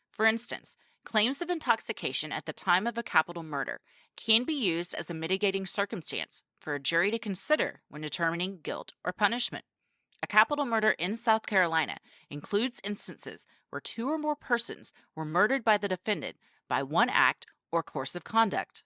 For instance, claims of intoxication at the time of a capital murder can be used as a mitigating circumstance for a jury to consider when determining guilt or punishment. A capital murder in South Carolina includes instances where two or more persons were murdered by the defendant by one act or course of conduct.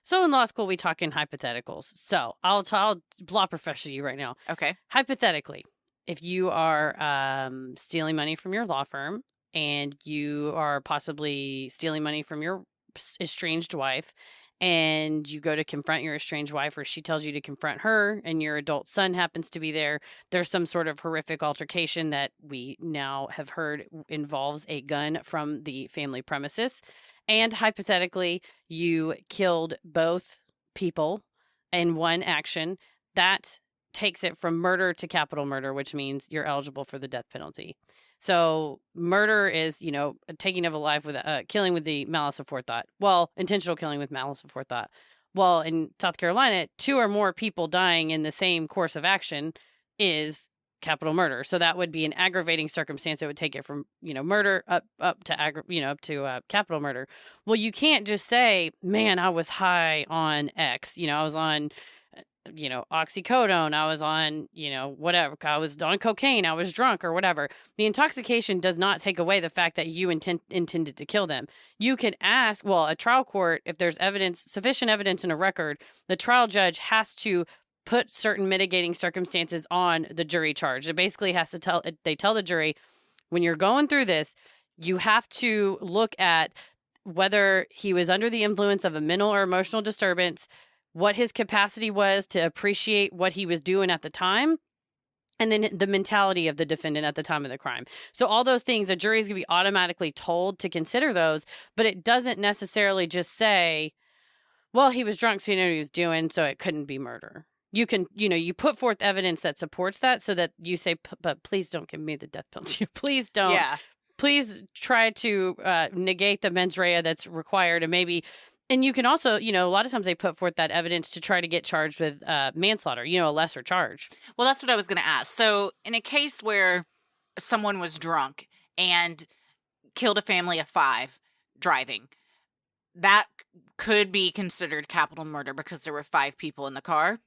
So in law school, we talk in hypotheticals. So I'll law professor you right now. Okay. Hypothetically, if you are stealing money from your law firm and you are possibly stealing money from your estranged wife, and you go to confront your estranged wife, or she tells you to confront her, and your adult son happens to be there, there's some sort of horrific altercation that we now have heard involves a gun from the family premises, and hypothetically, you killed both people in one action, that takes it from murder to capital murder, which means you're eligible for the death penalty. So murder is, you know, taking of a life with killing with the malice of forethought. Well, intentional killing with malice of forethought. Well, in South Carolina, two or more people dying in the same course of action is capital murder. So that would be an aggravating circumstance. It would take it from, you know, murder up to capital murder. Well, you can't just say, man, I was high on X. You know, I was on oxycodone, I was on, whatever, I was on cocaine, I was drunk or whatever. The intoxication does not take away the fact that you intended to kill them. You can ask, a trial court, if there's sufficient evidence in a record, the trial judge has to put certain mitigating circumstances on the jury charge. It basically has to tell the jury, when you're going through this, you have to look at whether he was under the influence of a mental or emotional disturbance, what his capacity was to appreciate what he was doing at the time, and then the mentality of the defendant at the time of the crime. So all those things, a jury is going to be automatically told to consider those, but it doesn't necessarily just say, well, he was drunk, so he knew what he was doing, so it couldn't be murder. You can, you put forth evidence that supports that, so that you say, but please don't give me the death penalty. Please don't. Yeah. Please try to negate the mens rea that's required, and maybe... And you can also, a lot of times they put forth that evidence to try to get charged with manslaughter, a lesser charge. Well, that's what I was going to ask. So in a case where someone was drunk and killed a family of 5 driving, that could be considered capital murder because there were 5 people in the car?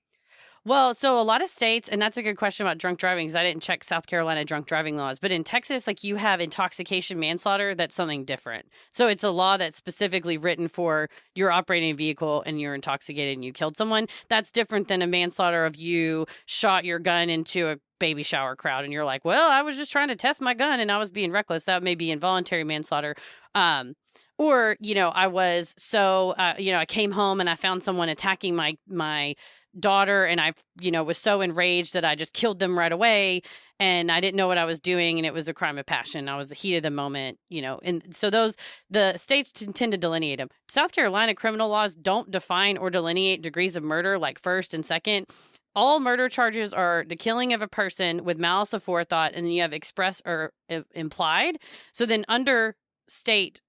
Well, so a lot of states, and that's a good question about drunk driving, because I didn't check South Carolina drunk driving laws, but in Texas, you have intoxication manslaughter, that's something different. So it's a law that's specifically written for you're operating a vehicle and you're intoxicated and you killed someone. That's different than a manslaughter of you shot your gun into a baby shower crowd and you're like, well, I was just trying to test my gun and I was being reckless. That may be involuntary manslaughter. Or, I was so, I came home and I found someone attacking my daughter and I, was so enraged that I just killed them right away. and I didn't know what I was doing, and it was a crime of passion. I was the heat of the moment, and so the states tend to delineate them. South Carolina criminal laws don't define or delineate degrees of murder like first and second. All murder charges are the killing of a person with malice aforethought, and then you have express or implied. So then under state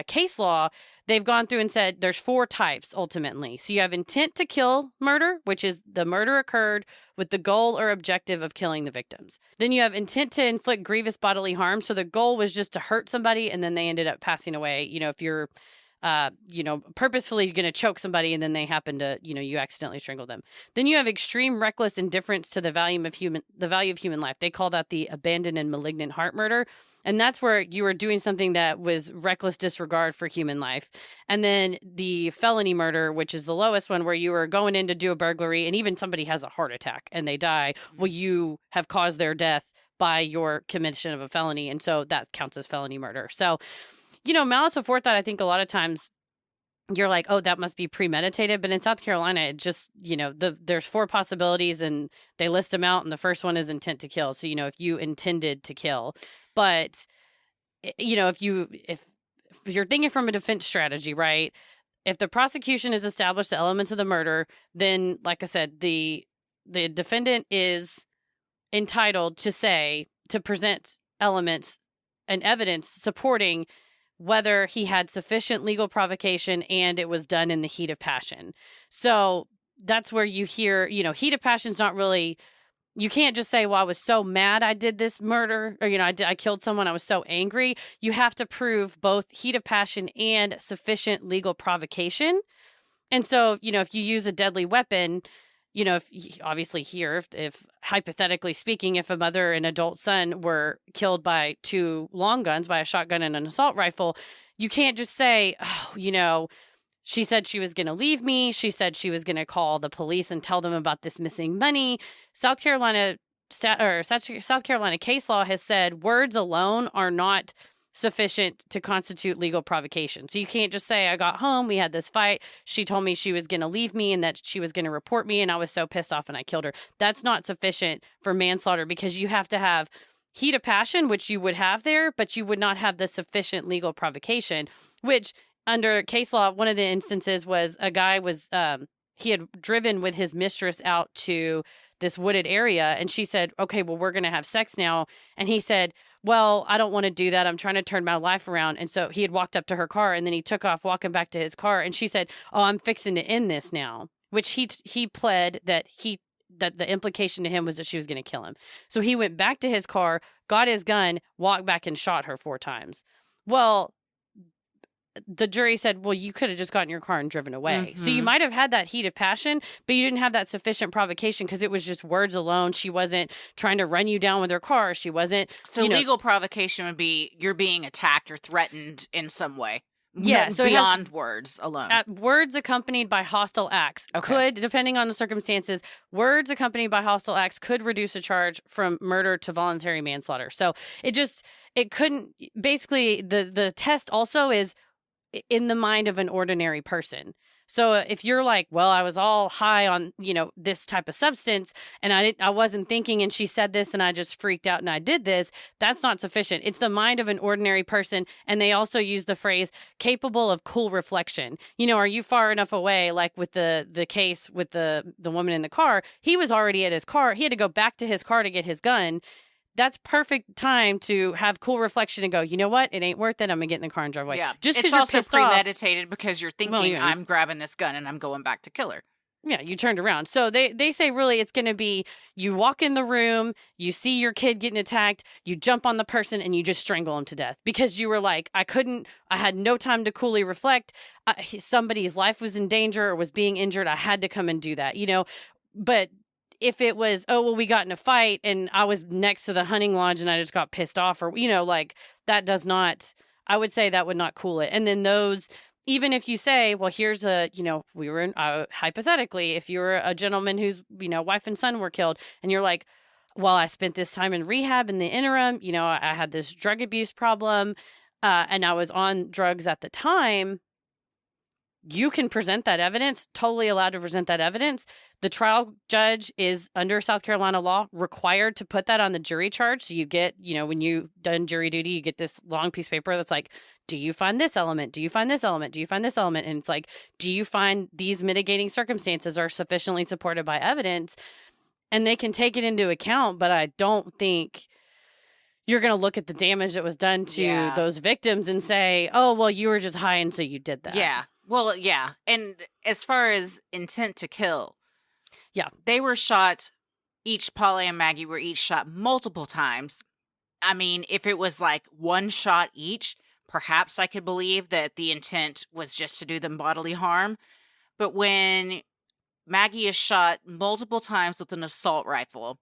case law, they've gone through and said there's 4 types ultimately. So you have intent to kill murder, which is the murder occurred with the goal or objective of killing the victims. Then you have intent to inflict grievous bodily harm. So the goal was just to hurt somebody and then they ended up passing away. If you're purposefully going to choke somebody and then they happen to, you accidentally strangle them. Then you have extreme reckless indifference to the value of human life. They call that the abandoned and malignant heart murder. And that's where you were doing something that was reckless disregard for human life. And then the felony murder, which is the lowest one, where you were going in to do a burglary and even somebody has a heart attack and they die. Well, you have caused their death by your commission of a felony. And so that counts as felony murder. So, malice aforethought, I think a lot of times you're like, oh, that must be premeditated. But in South Carolina, it just, there's 4 possibilities and they list them out. And the first one is intent to kill. So, if you intended to kill. But, if you're thinking from a defense strategy, right, if the prosecution has established the elements of the murder, then, like I said, the defendant is entitled to present elements and evidence supporting whether he had sufficient legal provocation and it was done in the heat of passion. So that's where you hear, heat of passion's not really... You can't just say, well, I was so mad I did this murder, or, I killed someone, I was so angry. You have to prove both heat of passion and sufficient legal provocation. And so, if you use a deadly weapon, obviously here, if hypothetically speaking, if a mother and adult son were killed by 2 long guns, by a shotgun and an assault rifle, you can't just say, oh, she said she was going to leave me. She said she was going to call the police and tell them about this missing money. South Carolina case law has said words alone are not sufficient to constitute legal provocation. So you can't just say, I got home, we had this fight, she told me she was going to leave me and that she was going to report me and I was so pissed off and I killed her. That's not sufficient for manslaughter because you have to have heat of passion, which you would have there, but you would not have the sufficient legal provocation, which... Under case law, one of the instances was a guy he had driven with his mistress out to this wooded area. And she said, okay, well, we're going to have sex now. And he said, well, I don't want to do that. I'm trying to turn my life around. And so he had walked up to her car and then he took off walking back to his car. And she said, oh, I'm fixing to end this now, which he pled that the implication to him was that she was going to kill him. So he went back to his car, got his gun, walked back and shot her 4 times. Well, the jury said, well, you could have just gotten in your car and driven away. So you might have had that heat of passion, but you didn't have that sufficient provocation because it was just words alone. She wasn't trying to run you down with her car. She wasn't. So legal provocation would be you're being attacked or threatened in some way. Yeah. So beyond words alone. Words accompanied by hostile acts could, depending on the circumstances, words accompanied by hostile acts could reduce a charge from murder to voluntary manslaughter. So it couldn't, basically the test also is in the mind of an ordinary person. So if you're like, well, I was all high on, this type of substance and I wasn't thinking and she said this and I just freaked out and I did this, that's not sufficient. It's the mind of an ordinary person. And they also use the phrase capable of cool reflection. Are you far enough away? Like with the case with the woman in the car, he was already at his car. He had to go back to his car to get his gun. That's perfect time to have cool reflection and go, you know what? It ain't worth it. I'm going to get in the car and drive away. Yeah. Just it's you're also pissed premeditated off, because you're thinking, I'm grabbing this gun and I'm going back to kill her. Yeah, you turned around. So they say really it's going to be you walk in the room, you see your kid getting attacked, you jump on the person and you just strangle him to death because you were like, I had no time to coolly reflect. Somebody's life was in danger or was being injured. I had to come and do that, But if it was, oh, well, we got in a fight and I was next to the hunting lodge and I just got pissed off or, that does not, I would say that would not cool it. And then those, even if you say, well, here's we were in, hypothetically, if you were a gentleman whose, wife and son were killed and you're like, well, I spent this time in rehab in the interim, I had this drug abuse problem and I was on drugs at the time. you can present that evidence, totally allowed to present that evidence. The trial judge is, under South Carolina law, required to put that on the jury charge. So you get, when you done jury duty, you get this long piece of paper that's like, do you find this element? Do you find this element? Do you find this element? And it's like, do you find these mitigating circumstances are sufficiently supported by evidence? And they can take it into account, but I don't think you're going to look at the damage that was done to those victims and say, oh, well, you were just high and so you did that. Yeah. Well, yeah. And as far as intent to kill, they were shot, Paul and Maggie were each shot multiple times. I mean, if it was like one shot each, perhaps I could believe that the intent was just to do them bodily harm. But when Maggie is shot multiple times with an assault rifle,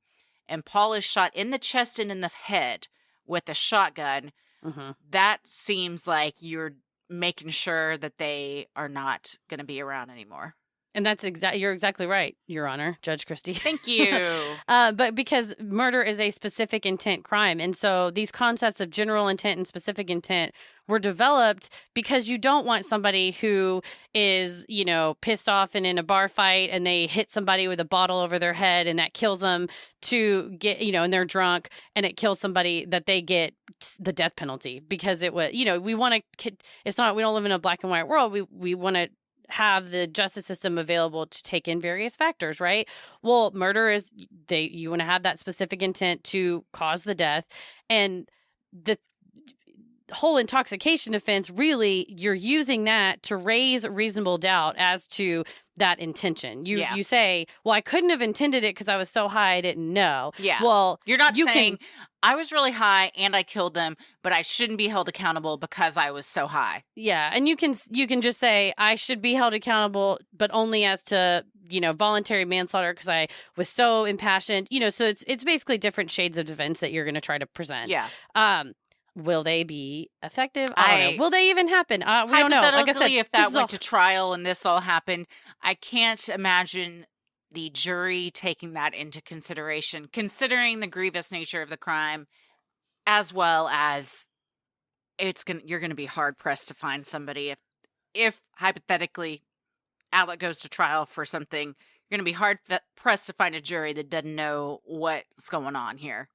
and Paul is shot in the chest and in the head with a shotgun, that seems like you're making sure that they are not going to be around anymore. And that's you're exactly right, Your Honor, Judge Christie. Thank you. But because murder is a specific intent crime. And so these concepts of general intent and specific intent were developed because you don't want somebody who is, pissed off and in a bar fight and they hit somebody with a bottle over their head and that kills them to get, and they're drunk and it kills somebody, that they get the death penalty because it was, we want to, it's not, we don't live in a black and white world. We want to have the justice system available to take in various factors, right? Well, murder is, you want to have that specific intent to cause the death. And the whole intoxication offense, really, you're using that to raise reasonable doubt as to that intention. You say, well, I couldn't have intended it because I was so high I didn't know. Yeah. Well, you're not saying I was really high and I killed them, but I shouldn't be held accountable because I was so high. Yeah, and you can just say I should be held accountable, but only as to voluntary manslaughter because I was so impassioned. So it's basically different shades of defense that you're going to try to present. Yeah. Will they be effective? I don't know. Will they even happen? We don't know. Like I said, if that went to trial and this all happened, I can't imagine the jury taking that into consideration, considering the grievous nature of the crime, as well as you're going to be hard pressed to find somebody if hypothetically Alec goes to trial for something, you're going to be hard pressed to find a jury that doesn't know what's going on here.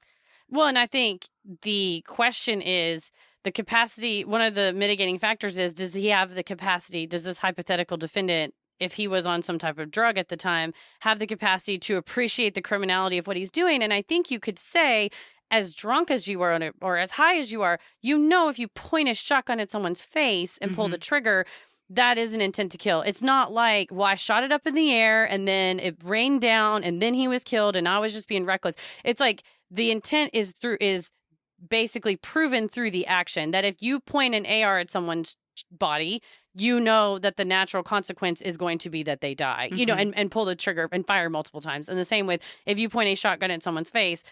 Well, and I think the question is the capacity. One of the mitigating factors is, does he have the capacity? Does this hypothetical defendant, if he was on some type of drug at the time, have the capacity to appreciate the criminality of what he's doing? And I think you could say, as drunk as you are or as high as you are, if you point a shotgun at someone's face and pull the trigger, that is an intent to kill. It's not like, well, I shot it up in the air and then it rained down and then he was killed and I was just being reckless. It's like the intent is basically proven through the action, that if you point an AR at someone's body, that the natural consequence is going to be that they die, and pull the trigger and fire multiple times. And the same with, if you point a shotgun at someone's face,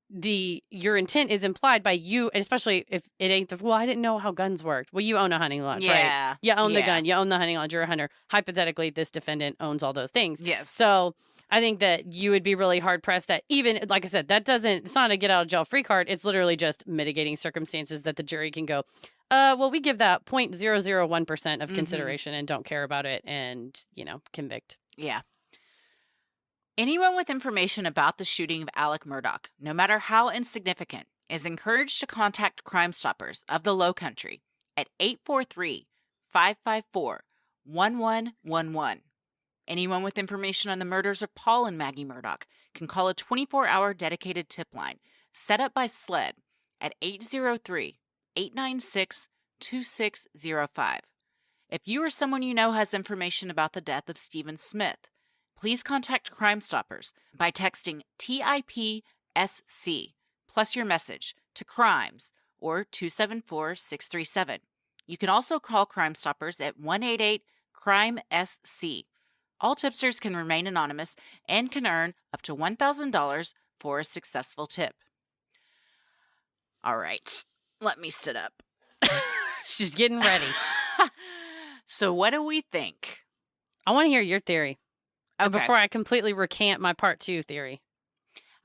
your intent is implied by you, especially if it ain't I didn't know how guns worked. Well, you own a hunting lodge, right? You own the gun, you own the hunting lodge, you're a hunter. Hypothetically, this defendant owns all those things. Yes. So I think that you would be really hard pressed that even, like I said, it's not a get out of jail free card. It's literally just mitigating circumstances that the jury can go, well, we give that 0.001% of consideration and don't care about it and, convict. Yeah. Anyone with information about the shooting of Alec Murdaugh, no matter how insignificant, is encouraged to contact Crime Stoppers of the Low Country at 843-554-1111. Anyone with information on the murders of Paul and Maggie Murdaugh can call a 24-hour dedicated tip line set up by SLED at 803-896-2605. If you or someone you know has information about the death of Stephen Smith, please contact Crime Stoppers by texting TIPSC plus your message to crimes or 274-637. You can also call Crime Stoppers at 188-CRIME-SC. All tipsters can remain anonymous and can earn up to $1,000 for a successful tip. All right, let me sit up. She's getting ready. So what do we think? I want to hear your theory. Okay. Before I completely recant my part 2 theory.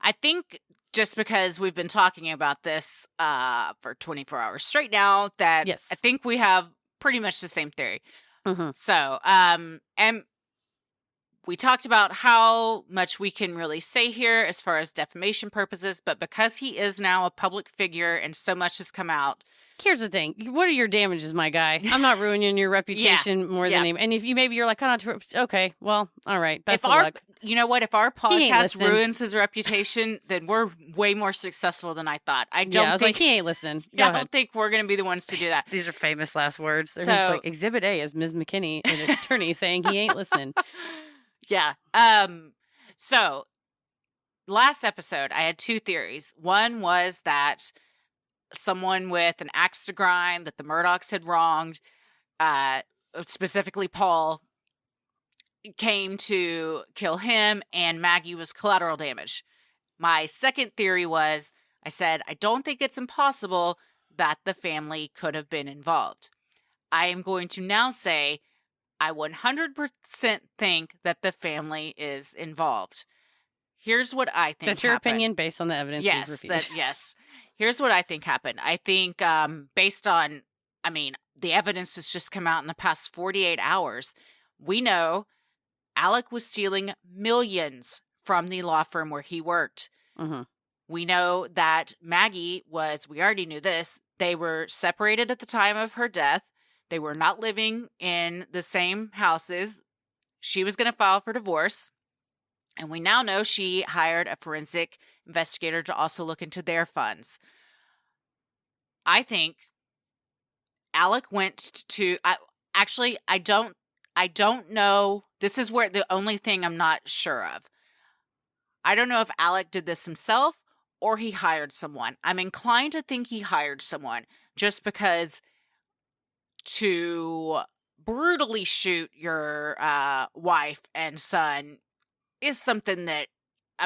I think just because we've been talking about this for 24 hours straight now, that yes. I think we have pretty much the same theory. So, and we talked about how much we can really say here as far as defamation purposes, but because he is now a public figure and so much has come out. Here's the thing. What are your damages, my guy? I'm not ruining your reputation more than him. And if you maybe you're like, oh, no, okay, well, all right, best of luck. You know what? If our podcast ruins his reputation, then we're way more successful than I thought. I was like, he ain't listening. I don't think we're going to be the ones to do that. These are famous last words. So, like, Exhibit A is Ms. McKinney, an attorney, saying he ain't listening. Yeah. So last episode, I had two theories. One was that someone with an axe to grind that the Murdaughs had wronged, specifically Paul, came to kill him, and Maggie was collateral damage. My second theory was, I said, I don't think it's impossible that the family could have been involved. I am going to now say I 100% think that the family is involved. Here's what I think That's your opinion based on the evidence we've reviewed. Yes. Here's what I think happened. I think based on, the evidence has just come out in the past 48 hours. We know Alec was stealing millions from the law firm where he worked. Mm-hmm. We know that Maggie we already knew this, they were separated at the time of her death. They were not living in the same houses. She was going to file for divorce. And we now know she hired a forensic investigator to also look into their funds. I think Alec went to... I don't know. This is where the only thing I'm not sure of. I don't know if Alec did this himself or he hired someone. I'm inclined to think he hired someone just because to brutally shoot your wife and son is something that,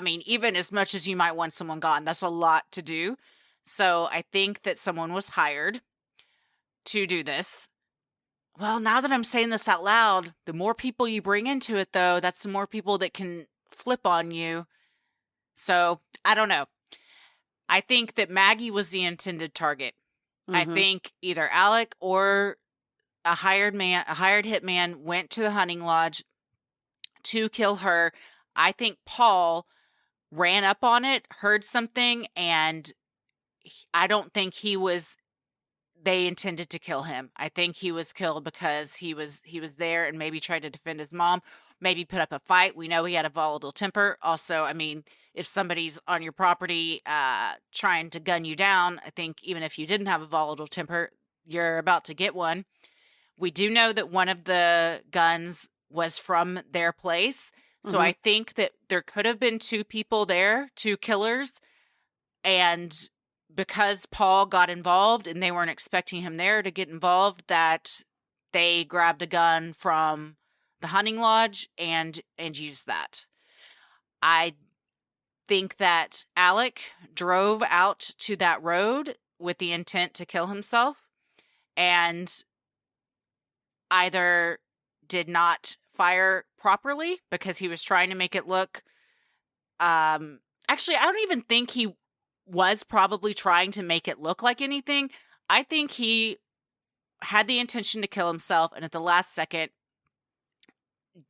even as much as you might want someone gone, that's a lot to do. So I think that someone was hired to do this. Well, now that I'm saying this out loud, the more people you bring into it, though, that's the more people that can flip on you. So, I don't know. I think that Maggie was the intended target. Mm-hmm. I think either Alec or a hired hitman went to the hunting lodge to kill her. I think Paul ran up on it, heard something, and I don't think they intended to kill him. I think he was killed because he was there and maybe tried to defend his mom, maybe put up a fight. We know he had a volatile temper. Also, if somebody's on your property trying to gun you down, I think even if you didn't have a volatile temper, you're about to get one. We do know that one of the guns was from their place. So I think that there could have been two people there, two killers, and because Paul got involved and they weren't expecting him there to get involved, that they grabbed a gun from the hunting lodge and used that. I think that Alec drove out to that road with the intent to kill himself and either did not fire properly because he was trying to make it look... Actually, I don't even think he was probably trying to make it look like anything. I think he had the intention to kill himself and at the last second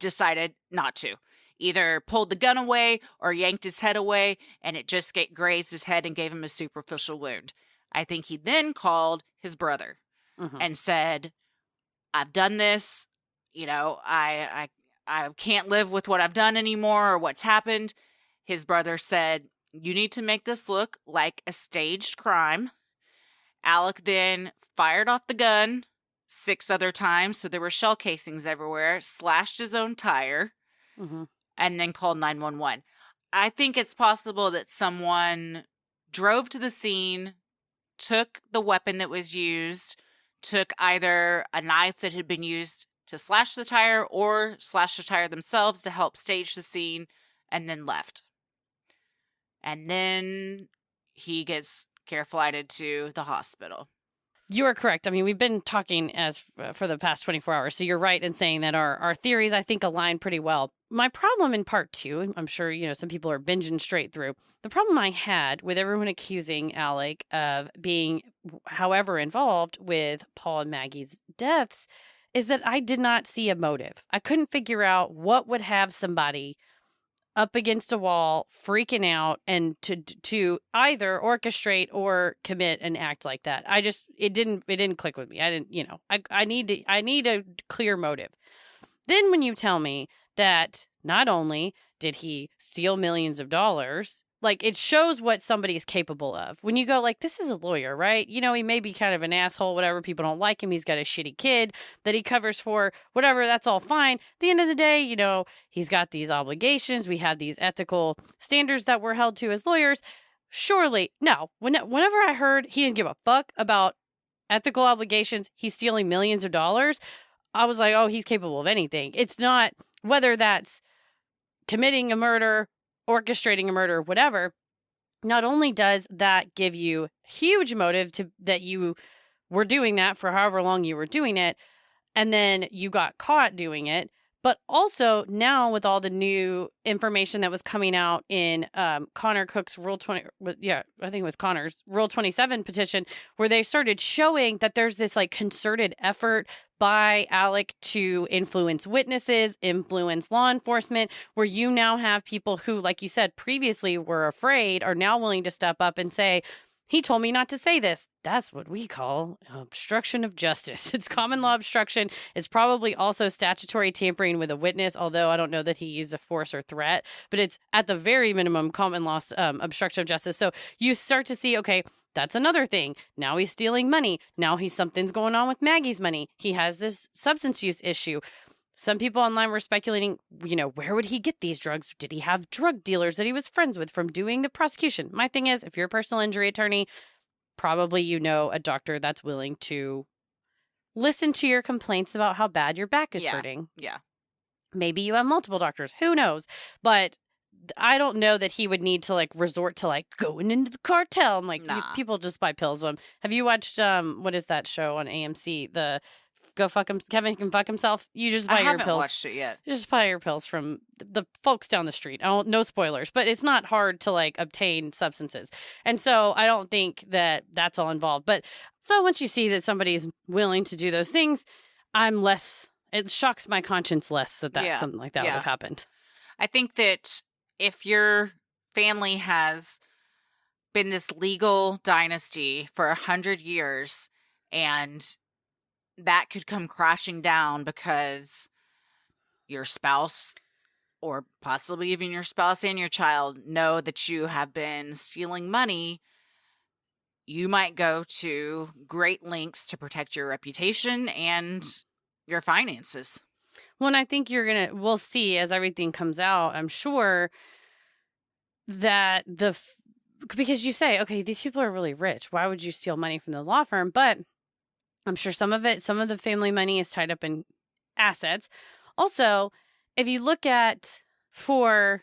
decided not to. Either pulled the gun away or yanked his head away and it just grazed his head and gave him a superficial wound. I think he then called his brother and said, I've done this. I can't live with what I've done anymore or what's happened. His brother said, you need to make this look like a staged crime. Alec then fired off the gun 6 other times, so there were shell casings everywhere, slashed his own tire, and then called 911. I think it's possible that someone drove to the scene, took the weapon that was used, took either a knife that had been used to slash the tire or slash the tire themselves to help stage the scene, and then left. And then he gets care flighted to the hospital. You are correct. We've been talking for the past 24 hours, so you're right in saying that our theories, I think, align pretty well. My problem in part 2, and I'm sure, some people are binging straight through, the problem I had with everyone accusing Alec of being, however, involved with Paul and Maggie's deaths is that I did not see a motive. I couldn't figure out what would have somebody up against a wall, freaking out, and to either orchestrate or commit an act like that. It didn't click with me. I didn't, I need a clear motive. Then when you tell me that not only did he steal millions of dollars, like, it shows what somebody is capable of. When you go, like, this is a lawyer, right? He may be kind of an asshole, whatever. People don't like him. He's got a shitty kid that he covers for, whatever. That's all fine. At the end of the day, he's got these obligations. We have these ethical standards that we're held to as lawyers. Surely, no. Whenever I heard he didn't give a fuck about ethical obligations, he's stealing millions of dollars, I was like, oh, he's capable of anything. It's not whether that's committing a murder, orchestrating a murder, whatever. Not only does that give you huge motive that you were doing that for however long you were doing it, and then you got caught doing it, but also now with all the new information that was coming out in Connor Cook's Rule 20, I think it was Connor's Rule 27 petition, where they started showing that there's this like concerted effort by Alec to influence witnesses, influence law enforcement, where you now have people who, like you said, previously were afraid, are now willing to step up and say, he told me not to say this. That's what we call obstruction of justice. It's common law obstruction. It's probably also statutory tampering with a witness, although I don't know that he used a force or threat, but it's at the very minimum common law obstruction of justice. So you start to see, okay, that's another thing. Now he's stealing money. Now something's going on with Maggie's money. He has this substance use issue. Some people online were speculating, where would he get these drugs? Did he have drug dealers that he was friends with from doing the prosecution? My thing is, if you're a personal injury attorney, probably a doctor that's willing to listen to your complaints about how bad your back is hurting. Yeah. Maybe you have multiple doctors. Who knows? But I don't know that he would need to resort to going into the cartel. I'm like, nah. People just buy pills. Have you watched what is that show on AMC? The Go Fuck Him. Kevin Can Fuck Himself. You just buy your pills. I haven't watched it yet. You just buy your pills from the folks down the street. No spoilers, but it's not hard to obtain substances. And so I don't think that that's all involved. But so once you see that somebody's willing to do those things, it shocks my conscience less that something like that would have happened. I think that if your family has been this legal dynasty for 100 years and that could come crashing down because your spouse, or possibly even your spouse and your child, know that you have been stealing money, you might go to great lengths to protect your reputation and your finances. Well, and I think we'll see as everything comes out, I'm sure that because you say, okay, these people are really rich. Why would you steal money from the law firm? But I'm sure some of the family money is tied up in assets. Also, if you look at for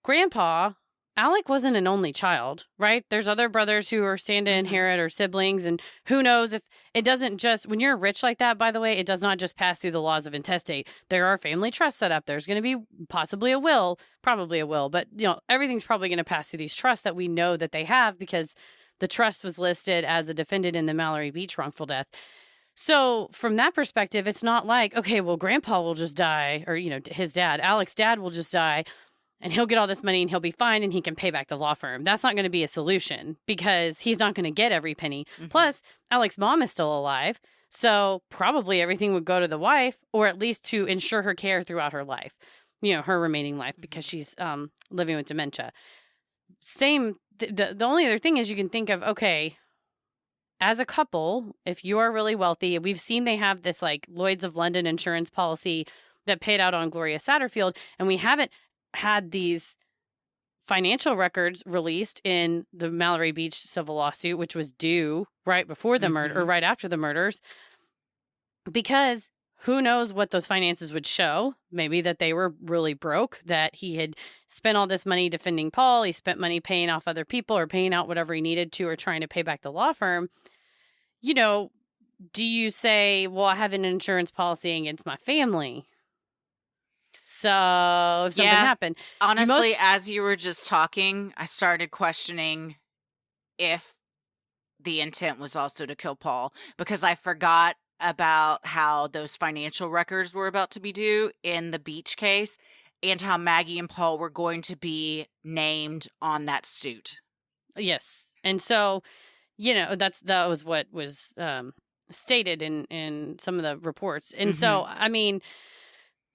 Grandpa, Alec wasn't an only child, right? There's other brothers who are stand to inherit or siblings. And who knows if it doesn't just, when you're rich like that, by the way, it does not just pass through the laws of intestate. There are family trusts set up. There's going to be possibly a will, probably a will, but everything's probably going to pass through these trusts that we know that they have because the trust was listed as a defendant in the Mallory Beach wrongful death. So from that perspective, it's not like, okay, well, Grandpa will just die, or, his dad, Alec's dad will just die and he'll get all this money and he'll be fine and he can pay back the law firm. That's not going to be a solution because he's not going to get every penny. Mm-hmm. Plus, Alec's mom is still alive. So probably everything would go to the wife, or at least to ensure her care throughout her life, her remaining life, because she's living with dementia. The only other thing is you can think of, okay, as a couple, if you are really wealthy, we've seen they have this Lloyd's of London insurance policy that paid out on Gloria Satterfield, and we haven't had these financial records released in the Mallory Beach civil lawsuit, which was due right before the murder or right after the murders, because who knows what those finances would show. Maybe that they were really broke, that he had spent all this money defending Paul. He spent money paying off other people or paying out whatever he needed to, or trying to pay back the law firm. Do you say, well, I have an insurance policy against my family, so if something happened? Honestly, as you were just talking, I started questioning if the intent was also to kill Paul, because I forgot about how those financial records were about to be due in the beach case and how Maggie and Paul were going to be named on that suit. Yes. And so, that was what was stated in some of the reports. And so, I mean,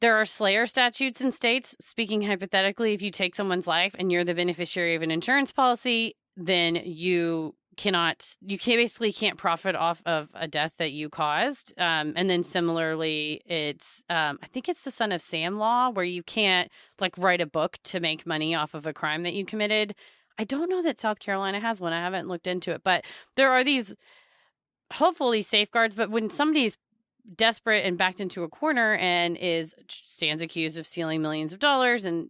there are slayer statutes in states. Speaking hypothetically, if you take someone's life and you're the beneficiary of an insurance policy, then you basically can't profit off of a death that you caused. And then similarly, it's, I think it's the Son of Sam law, where you can't write a book to make money off of a crime that you committed. I don't know that South Carolina has one. I haven't looked into it, but there are these hopefully safeguards. But when somebody's desperate and backed into a corner and stands accused of stealing millions of dollars and,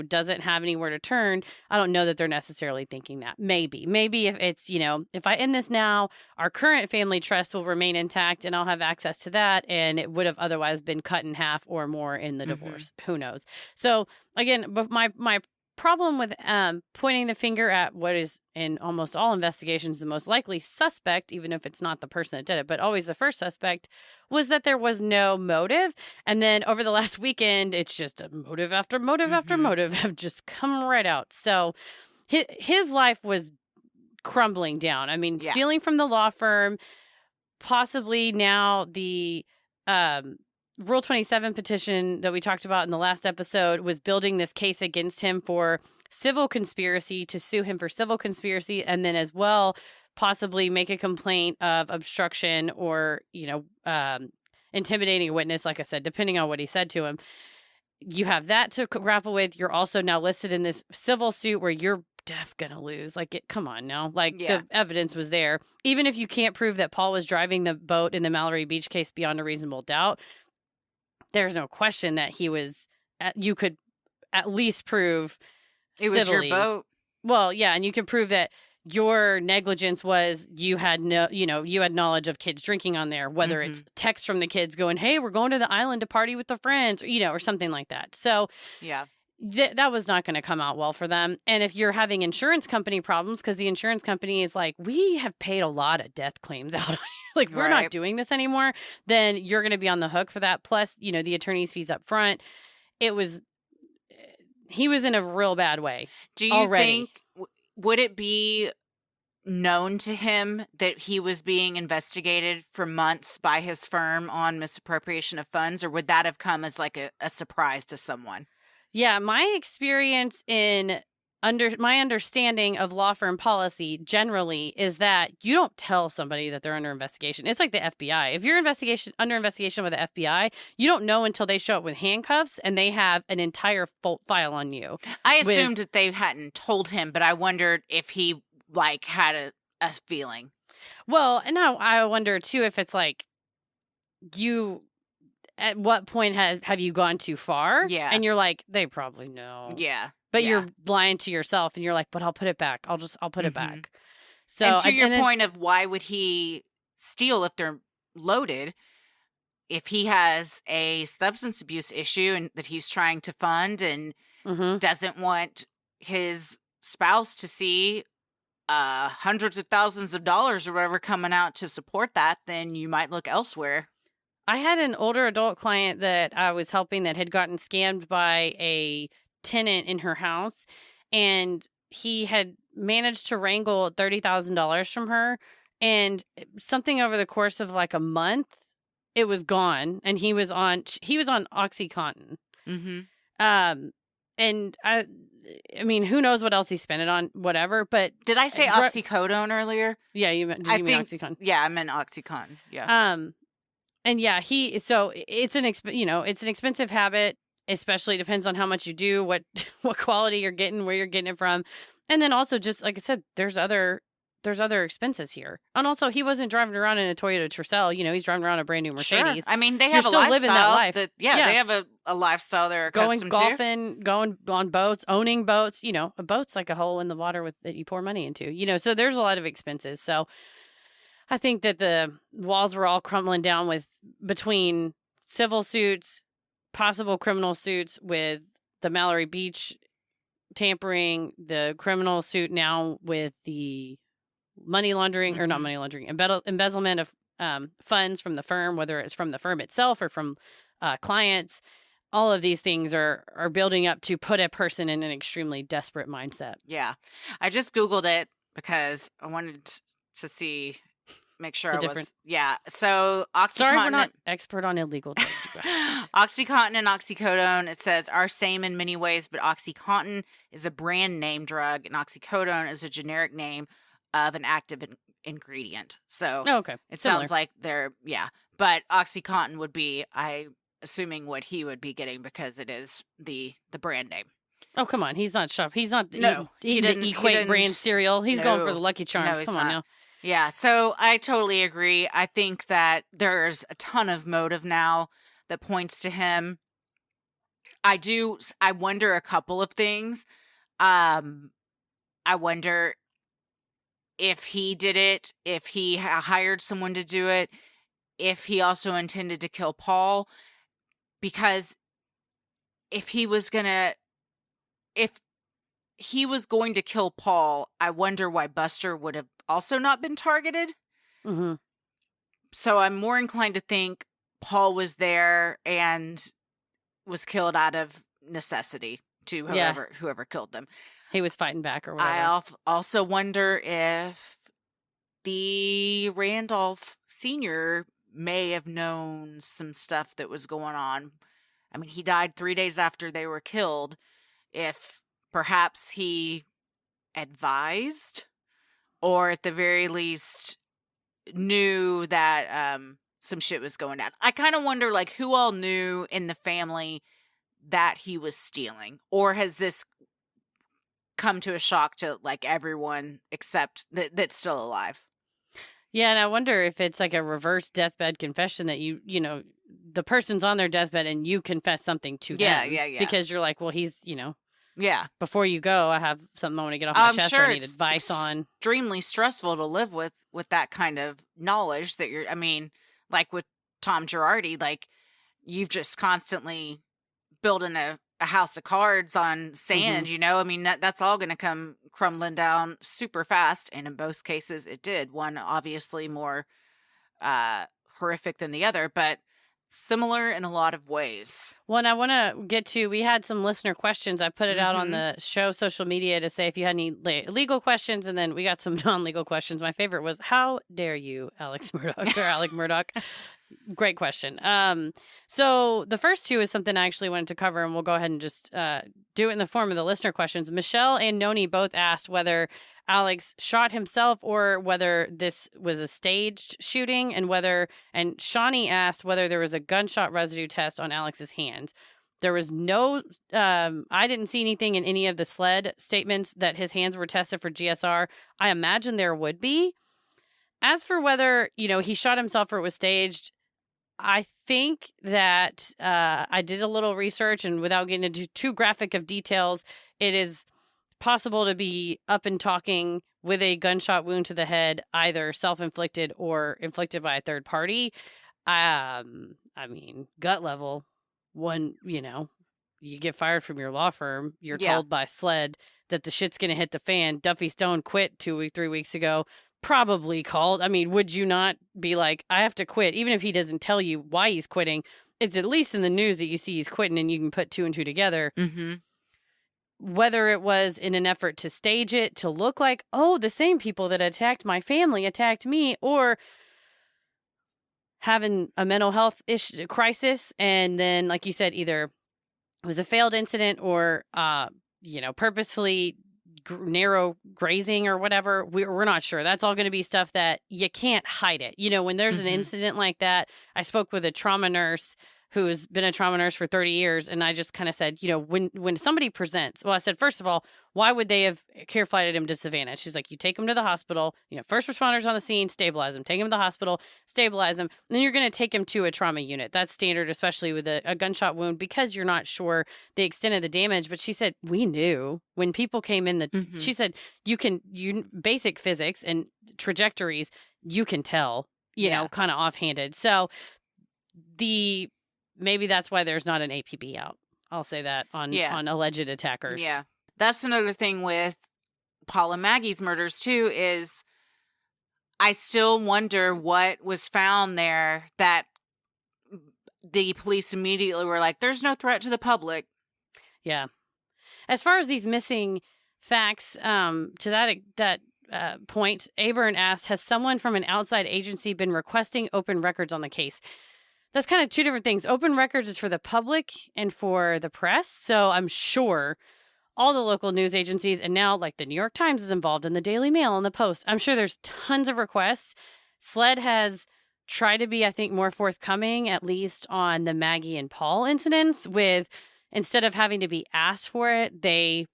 doesn't have anywhere to turn, I don't know that they're necessarily thinking that. Maybe if it's, if I end this now, our current family trust will remain intact and I'll have access to that. And it would have otherwise been cut in half or more in the divorce. Who knows? So again, but my problem with pointing the finger at what is in almost all investigations the most likely suspect, even if it's not the person that did it, but always the first suspect, was that there was no motive. And then over the last weekend, it's just a motive after motive after motive have just come right out. So his life was crumbling down. I mean, stealing from the law firm, possibly now the Rule 27 petition that we talked about in the last episode was building this case against him for civil conspiracy, to sue him for civil conspiracy, and then as well possibly make a complaint of obstruction or, intimidating a witness, like I said, depending on what he said to him. You have that to grapple with. You're also now listed in this civil suit where you're gonna lose. Come on now. The evidence was there. Even if you can't prove that Paul was driving the boat in the Mallory Beach case beyond a reasonable doubt, there's no question that he was, you could at least prove it was civilly. Your boat. Well, yeah. And you can prove that your negligence was you had knowledge of kids drinking on there, whether it's text from the kids going, hey, we're going to the island to party with the friends, or something like that. So yeah, that was not going to come out well for them. And if you're having insurance company problems, because the insurance company is we have paid a lot of death claims out on you, we're not doing this anymore, then you're going to be on the hook for that. Plus, the attorney's fees up front. He was in a real bad way. Do you think, would it be known to him that he was being investigated for months by his firm on misappropriation of funds, or would that have come as a surprise to someone? Yeah, my experience my understanding of law firm policy generally is that you don't tell somebody that they're under investigation. It's like the FBI. If you're under investigation with the FBI, you don't know until they show up with handcuffs and they have an entire file on you. I assumed that they hadn't told him, but I wondered if he had a feeling. Well, and now I wonder too if it's at what point have you gone too far? Yeah. And you're they probably know. Yeah. But you're lying to yourself and you're but I'll put it back. I'll put it back. So and to your point of why would he steal if they're loaded, if he has a substance abuse issue and that he's trying to fund and doesn't want his spouse to see hundreds of thousands of dollars or whatever coming out to support that, then you might look elsewhere. I had an older adult client that I was helping that had gotten scammed by a tenant in her house, and he had managed to wrangle $30,000 from her, and something over the course of a month, it was gone, and he was on OxyContin. And I mean, who knows what else he spent it on, whatever, but... Did I say oxycodone earlier? Yeah, you mean OxyContin? Yeah, I meant OxyContin, yeah. And yeah, it's an expensive habit, especially depends on how much you do, what quality you're getting, where you're getting it from. And then also just, like I said, there's other expenses here. And also he wasn't driving around in a Toyota Tercel, he's driving around a brand new Mercedes. Sure. I mean, they have still living that life. They have a lifestyle they're accustomed to. Going golfing, going on boats, owning boats, a boat's like a hole in the water that you pour money into, so there's a lot of expenses. So I think that the walls were all crumbling down between civil suits, possible criminal suits with the Mallory Beach tampering, the criminal suit now with the money laundering, or not money laundering, embezzlement of funds from the firm, whether it's from the firm itself or from clients. All of these things are building up to put a person in an extremely desperate mindset. Yeah. I just Googled it because I wanted to see, make sure yeah. So Oxycontin. Sorry, we're not expert on illegal drugs, you guys. Oxycontin and oxycodone, it says, are same in many ways, but Oxycontin is a brand name drug and oxycodone is a generic name of an active ingredient. So okay. It Similar. sounds like but Oxycontin would be, assuming what he would be getting because it is the brand name. Oh, come on. He's not shop. He's not he eating the Equate brand cereal. He's going for the Lucky Charms. No, come on now. Yeah, so I totally agree. I think that there's a ton of motive now that points to him. I wonder a couple of things. I wonder if he did it, if he hired someone to do it, if he also intended to kill Paul. Because if he was going to kill Paul, I wonder why Buster would have also not been targeted. Mm-hmm. So I'm more inclined to think Paul was there and was killed out of necessity to whoever killed them. He was fighting back or whatever. I also wonder if the Randolph Sr. may have known some stuff that was going on. I mean, he died 3 days after they were killed. If perhaps he advised, or at the very least knew that some shit was going down. I kind of wonder, like, who all knew in the family that he was stealing, or has this come to a shock to like everyone except that's still alive? Yeah, and I wonder if it's like a reverse deathbed confession that you know, the person's on their deathbed and you confess something to them. Yeah. Because you're like, well, he's, you know. Yeah. Before you go, I have something I want to get off my chest or I need advice on. Extremely stressful to live with that kind of knowledge that you're, I mean, like with Tom Girardi, like you've just constantly building a house of cards on sand, you know? I mean, that's all going to come crumbling down super fast. And in both cases, it did. One obviously more horrific than the other, but similar in a lot of ways. Well, and I want to get to, we had some listener questions. I put it out on the show social media to say if you had any legal questions, and then we got some non-legal questions. My favorite was, how dare you, Alex Murdaugh, or Alec Murdaugh? Great question. So the first two is something I actually wanted to cover, and we'll go ahead and just do it in the form of the listener questions. Michelle and Noni both asked whether Alex shot himself or whether this was a staged shooting, and Shawnee asked whether there was a gunshot residue test on Alex's hands. There was no, I didn't see anything in any of the SLED statements that his hands were tested for GSR. I imagine there would be. As for whether, you know, he shot himself or it was staged, I think that I did a little research, and without getting into too graphic of details, it is possible to be up and talking with a gunshot wound to the head, either self-inflicted or inflicted by a third party. I mean, gut level, you know, you get fired from your law firm, you're told by SLED that the shit's going to hit the fan. Duffy Stone quit 3 weeks ago. Probably called. I mean, would you not be like, I have to quit, even if he doesn't tell you why he's quitting? It's at least in the news that you see he's quitting, and you can put two and two together. Mm-hmm. Whether it was in an effort to stage it to look like, oh, the same people that attacked my family attacked me, or having a mental health crisis, and then, like you said, either it was a failed incident or, you know, purposefully narrow grazing or whatever. We're not sure. That's all going to be stuff that you can't hide it. You know, when there's an incident like that, I spoke with a trauma nurse who's been a trauma nurse for 30 years. And I just kind of said, you know, when somebody presents, well, I said, first of all, why would they have care flighted him to Savannah? She's like, you take him to the hospital, you know, first responders on the scene, stabilize him, take him to the hospital, stabilize him. And then you're going to take him to a trauma unit. That's standard, especially with a gunshot wound, because you're not sure the extent of the damage. But she said, we knew when people came in she said, you basic physics and trajectories, you can tell, you know, kind of offhanded. So maybe that's why there's not an APB out. I'll say that on alleged attackers. Yeah. That's another thing with Paul and Maggie's murders too, is I still wonder what was found there that the police immediately were like, there's no threat to the public. Yeah. As far as these missing facts, to that point, Aburn asked, has someone from an outside agency been requesting open records on the case? That's kind of two different things. Open records is for the public and for the press. So I'm sure all the local news agencies, and now like the New York Times is involved, and the Daily Mail and the Post. I'm sure there's tons of requests. SLED has tried to be, I think, more forthcoming, at least on the Maggie and Paul incidents, with instead of having to be asked for it, they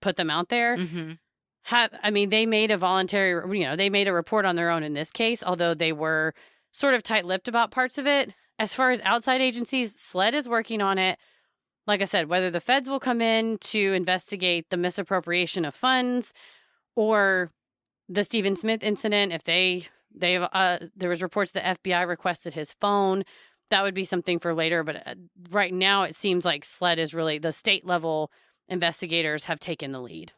put them out there. Mm-hmm. They made a voluntary, they made a report on their own in this case, although they were sort of tight-lipped about parts of it. As far as outside agencies, SLED is working on it. Like I said, whether the feds will come in to investigate the misappropriation of funds or the Stephen Smith incident, if there was reports the FBI requested his phone, that would be something for later. But right now, it seems like SLED is really the state level investigators have taken the lead.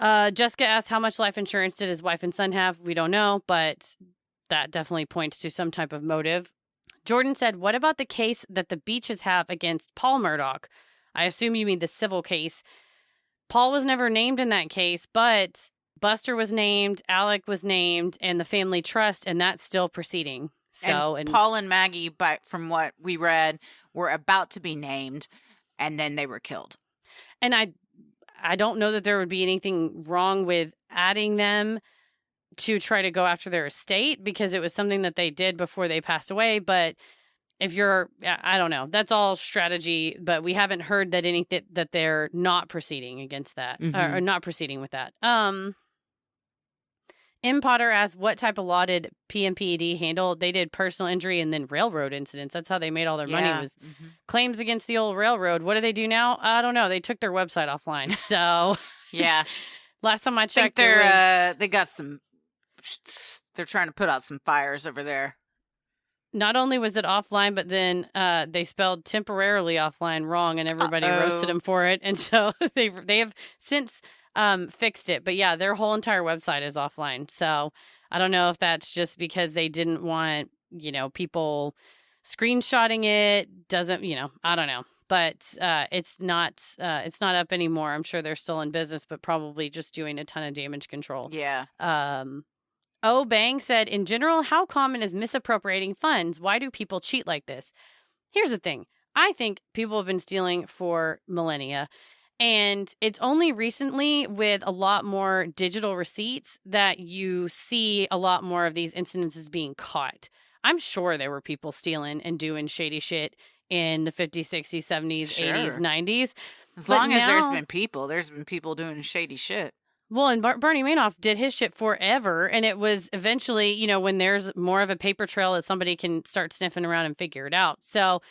Jessica asked how much life insurance did his wife and son have. We don't know, but that definitely points to some type of motive. Jordan said, what about the case that the Beaches have against Paul Murdaugh? I assume you mean the civil case. Paul was never named in that case, but Buster was named, Alec was named, and the family trust, and that's still proceeding. And Paul and Maggie, from what we read, were about to be named, and then they were killed. And I don't know that there would be anything wrong with adding them to try to go after their estate, because it was something that they did before they passed away. But I don't know, that's all strategy, but we haven't heard that they're not proceeding against that, or not proceeding with that. M. Potter asked, what type of law did PMPED handle? They did personal injury and then railroad incidents. That's how they made all their money, was claims against the old railroad. What do they do now? I don't know. They took their website offline. So yeah, last time I checked, they got some. They're trying to put out some fires over there. Not only was it offline, but then they spelled temporarily offline wrong, and everybody roasted them for it. And so they have since fixed it. But yeah, their whole entire website is offline. So I don't know if that's just because they didn't want, people screenshotting it. I don't know. But it's not up anymore. I'm sure they're still in business, but probably just doing a ton of damage control. Yeah. Bang said, in general, how common is misappropriating funds? Why do people cheat like this? Here's the thing. I think people have been stealing for millennia. And it's only recently, with a lot more digital receipts, that you see a lot more of these incidences being caught. I'm sure there were people stealing and doing shady shit in the 50s, 60s, 70s, Sure. 80s, 90s. As long as there's been people doing shady shit. Well, and Bernie Madoff did his shit forever, and it was eventually, when there's more of a paper trail that somebody can start sniffing around and figure it out. So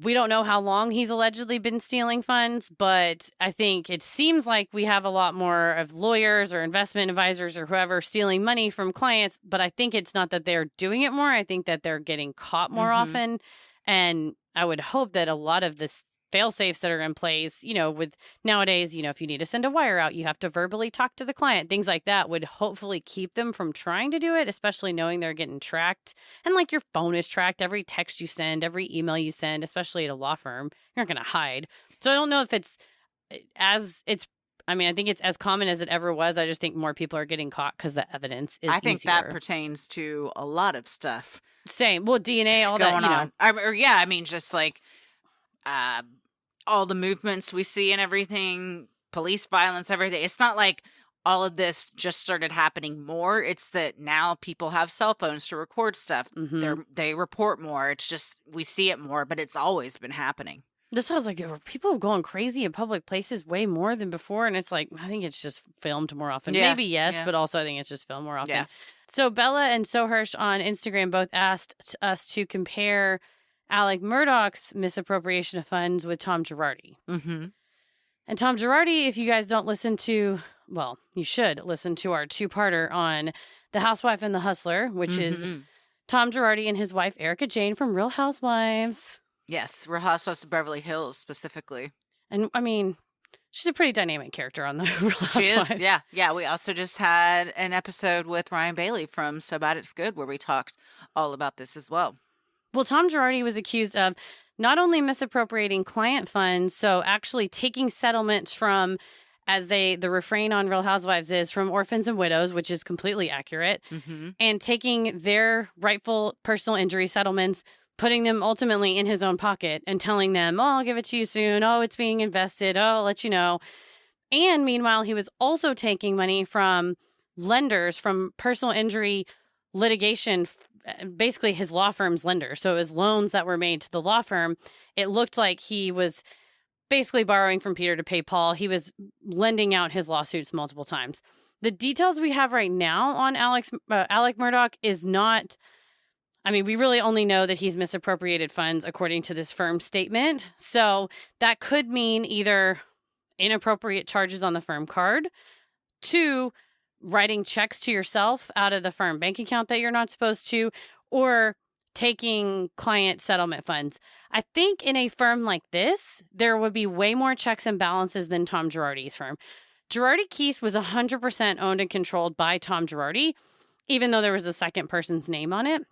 we don't know how long he's allegedly been stealing funds, but I think it seems like we have a lot more of lawyers or investment advisors or whoever stealing money from clients, but I think it's not that they're doing it more. I think that they're getting caught more often, and I would hope that a lot of this fail-safes that are in place, with nowadays, if you need to send a wire out, you have to verbally talk to the client. Things like that would hopefully keep them from trying to do it, especially knowing they're getting tracked. And like your phone is tracked, every text you send, every email you send, especially at a law firm, you're not going to hide. So I don't know if I think it's as common as it ever was. I just think more people are getting caught because the evidence is I think easier. that pertains to a lot of stuff. Same. Well, DNA, all going that, on. Just like all the movements we see and everything, police violence, everything. It's not like all of this just started happening more. It's that now people have cell phones to record stuff. They report more. It's just, we see it more, but it's always been happening. This was like, people going crazy in public places way more than before. And it's like, I think it's just filmed more often. Yeah. Maybe yes, but also I think it's just filmed more often. Yeah. So Bella and Sohirsch on Instagram both asked us to compare Alec Murdaugh's misappropriation of funds with Tom Girardi. Mm-hmm. And Tom Girardi, if you guys don't listen to, well, you should listen to our two-parter on The Housewife and the Hustler, which is Tom Girardi and his wife, Erica Jane, from Real Housewives. Yes, Real Housewives of Beverly Hills specifically. And I mean, she's a pretty dynamic character on the Real She Housewives. is, yeah. Yeah, we also just had an episode with Ryan Bailey from So Bad It's Good where we talked all about this as well. Well, Tom Girardi was accused of not only misappropriating client funds, so actually taking settlements from, as the refrain on Real Housewives is, from orphans and widows, which is completely accurate, and taking their rightful personal injury settlements, putting them ultimately in his own pocket and telling them, oh, I'll give it to you soon. Oh, it's being invested. Oh, I'll let you know. And meanwhile, he was also taking money from lenders, from personal injury litigation, basically his law firm's lender. So his loans that were made to the law firm, it looked like he was basically borrowing from Peter to pay Paul. He was lending out his lawsuits multiple times. The details we have right now on Alec Murdaugh is not, I mean, we really only know that he's misappropriated funds according to this firm statement. So that could mean either inappropriate charges on the firm card, 2, writing checks to yourself out of the firm bank account that you're not supposed to, or taking client settlement funds. I think in a firm like this, there would be way more checks and balances than Tom Girardi's firm. Girardi Keese was 100% owned and controlled by Tom Girardi, even though there was a second person's name on it.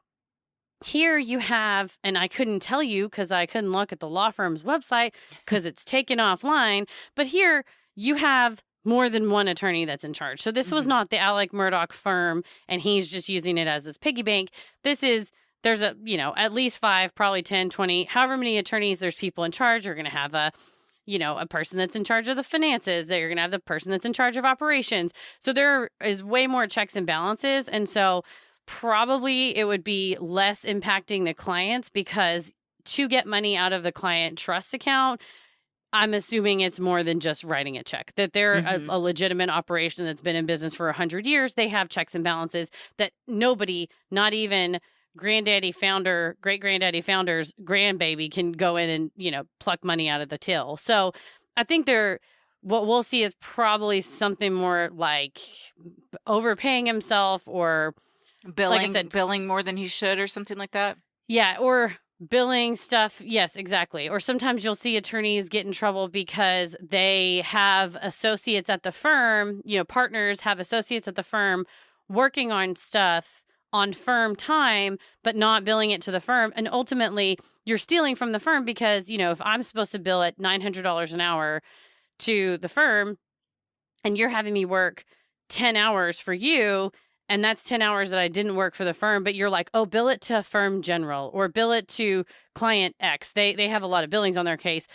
Here you have, and I couldn't tell you because I couldn't look at the law firm's website because it's taken offline, but here you have more than one attorney that's in charge. So this was not the Alec Murdaugh firm and he's just using it as his piggy bank. This is, there's at least 5, probably 10, 20, however many attorneys there's people in charge. You're going to have a person that's in charge of the finances, that you're going to have the person that's in charge of operations. So there is way more checks and balances. And so probably it would be less impacting the clients because to get money out of the client trust account, I'm assuming it's more than just writing a check, that they're a legitimate operation that's been in business for 100 years. They have checks and balances that nobody, not even great-granddaddy founder's grandbaby can go in and, pluck money out of the till. So I think what we'll see is probably something more like overpaying himself or billing, like I said, billing more than he should or something like that. Yeah, or billing stuff. Yes, exactly. Or sometimes you'll see attorneys get in trouble because they have associates at the firm, partners have associates at the firm working on stuff on firm time, but not billing it to the firm. And ultimately, you're stealing from the firm because, if I'm supposed to bill at $900 an hour to the firm and you're having me work 10 hours for you, and that's 10 hours that I didn't work for the firm, but you're like, oh, bill it to firm general or bill it to client X. They have a lot of billings on their case.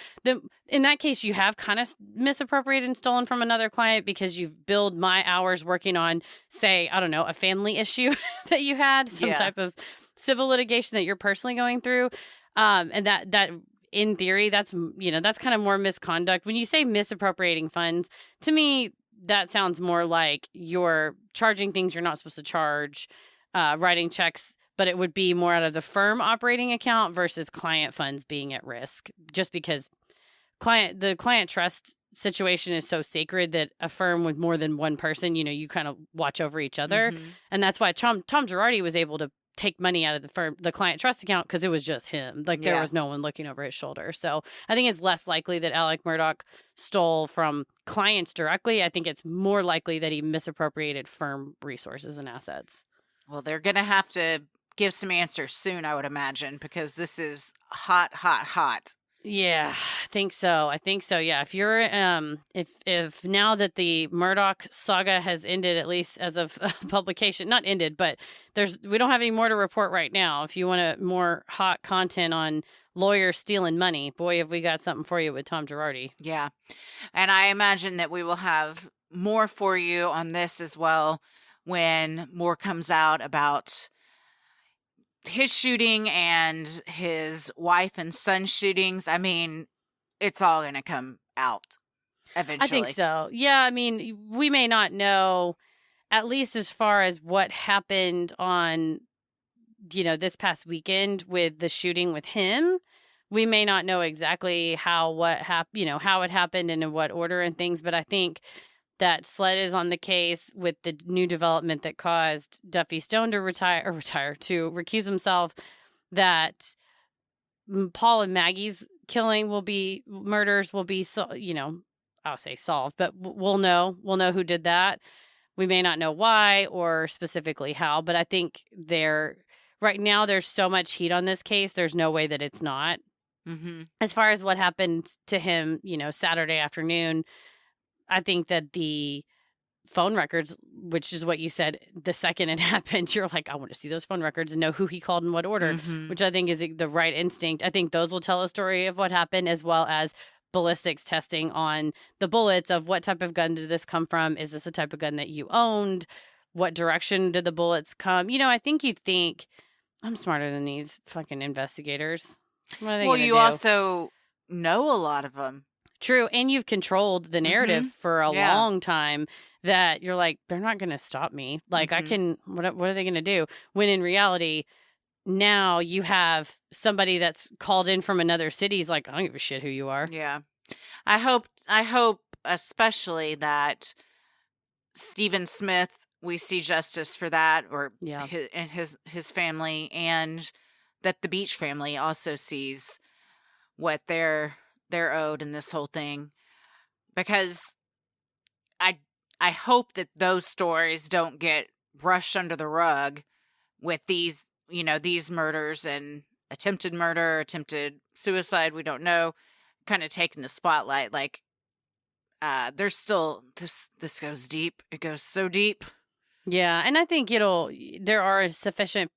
In that case, you have kind of misappropriated and stolen from another client because you've billed my hours working on, say, I don't know, a family issue that you had, some type of civil litigation that you're personally going through. And that in theory, that's kind of more misconduct. When you say misappropriating funds, to me, that sounds more like you're charging things you're not supposed to charge, writing checks, but it would be more out of the firm operating account versus client funds being at risk, just because the client trust situation is so sacred that a firm with more than one person, you kind of watch over each other. And that's why Tom Girardi was able to take money out of the client trust account because it was just him. Like there was no one looking over his shoulder. So I think it's less likely that Alec Murdaugh stole from clients directly. I think it's more likely that he misappropriated firm resources and assets. Well, they're going to have to give some answers soon, I would imagine, because this is hot. Yeah, I think so. Yeah. If you're, if now that the Murdaugh saga has ended, at least as of publication, not ended, but we don't have any more to report right now. If you want more hot content on lawyers stealing money, boy, have we got something for you with Tom Girardi. Yeah. And I imagine that we will have more for you on this as well when more comes out about his shooting and his wife and son shootings. I mean, it's all going to come out eventually. I think so. Yeah, I mean, we may not know, at least as far as what happened on, this past weekend with the shooting with him. We may not know exactly how it happened and in what order and things, but I think that Sled is on the case with the new development that caused Duffy Stone to recuse himself, that Paul and Maggie's murders will be, I'll say solved, but we'll know who did that. We may not know why or specifically how, but I think right now there's so much heat on this case. There's no way that it's not. Mm-hmm. As far as what happened to him, Saturday afternoon, I think that the phone records, which is what you said the second it happened, you're like, I want to see those phone records and know who he called in what order, which I think is the right instinct. I think those will tell a story of what happened, as well as ballistics testing on the bullets of what type of gun did this come from? Is this the type of gun that you owned? What direction did the bullets come? I think you'd think, I'm smarter than these fucking investigators. What are they gonna do? Also know a lot of them. True, and you've controlled the narrative for a long time that you're like, they're not going to stop me. Like, I can, what are they going to do? When in reality, now you have somebody that's called in from another city. He's like, I don't give a shit who you are. Yeah. I hope especially that Stephen Smith, we see justice for that, or his family, and that the Beach family also sees what they're owed in this whole thing, because I hope that those stories don't get brushed under the rug with these murders and attempted murder, attempted suicide, we don't know, kind of taking the spotlight. Like, there's still this goes deep. It goes so deep. Yeah, and I think there are sufficient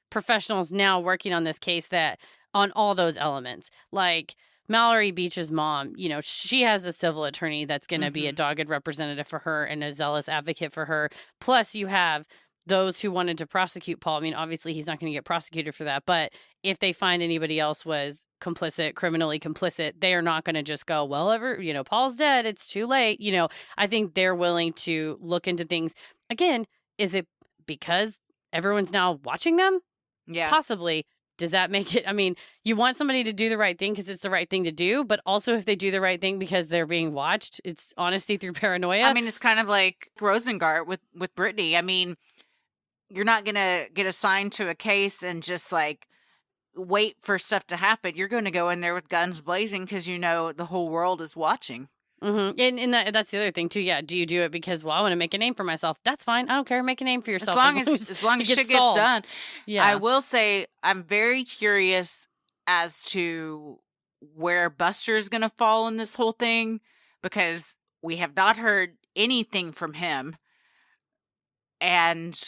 professionals now working on this case that on all those elements, like Mallory Beach's mom, she has a civil attorney that's going to be a dogged representative for her and a zealous advocate for her. Plus, you have those who wanted to prosecute Paul. I mean, obviously, he's not going to get prosecuted for that. But if they find anybody else was criminally complicit, they are not going to just go, well, Paul's dead. It's too late. I think they're willing to look into things. Again, is it because everyone's now watching them? Yeah. Possibly. Does that make it? I mean, you want somebody to do the right thing because it's the right thing to do, but also if they do the right thing because they're being watched, it's honesty through paranoia. I mean, it's kind of like Rosengart with Brittany. I mean, you're not going to get assigned to a case and just like wait for stuff to happen. You're going to go in there with guns blazing because the whole world is watching. Mm-hmm. And that's the other thing too. Yeah. Do you do it because, I want to make a name for myself? That's fine. I don't care. Make a name for yourself. As long as shit gets done. Yeah. I will say I'm very curious as to where Buster is going to fall in this whole thing, because we have not heard anything from him. And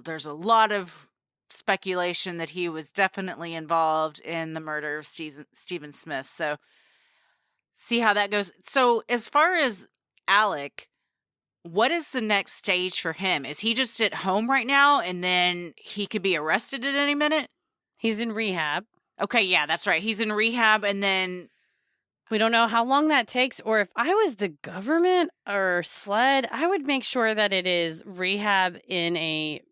there's a lot of speculation that he was definitely involved in the murder of Stephen Smith. So see how that goes. So as far as Alec, what is the next stage for him? Is he just at home right now and then he could be arrested at any minute? He's in rehab. Okay, yeah, that's right. He's in rehab, and then we don't know how long that takes, or if I was the government or SLED, I would make sure that it is rehab in a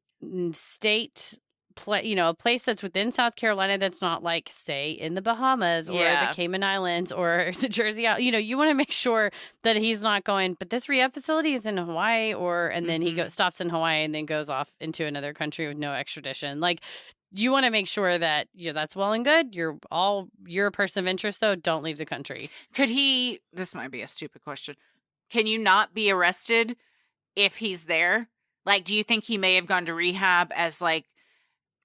state a place that's within South Carolina that's not like, say, in the Bahamas or the Cayman Islands or the Jersey. You want to make sure that he's not going, but this rehab facility is in Hawaii, and then he stops in Hawaii and then goes off into another country with no extradition. Like, you want to make sure that that's well and good. You're a person of interest, though. Don't leave the country. Could he? This might be a stupid question. Can you not be arrested if he's there? Like, do you think he may have gone to rehab as like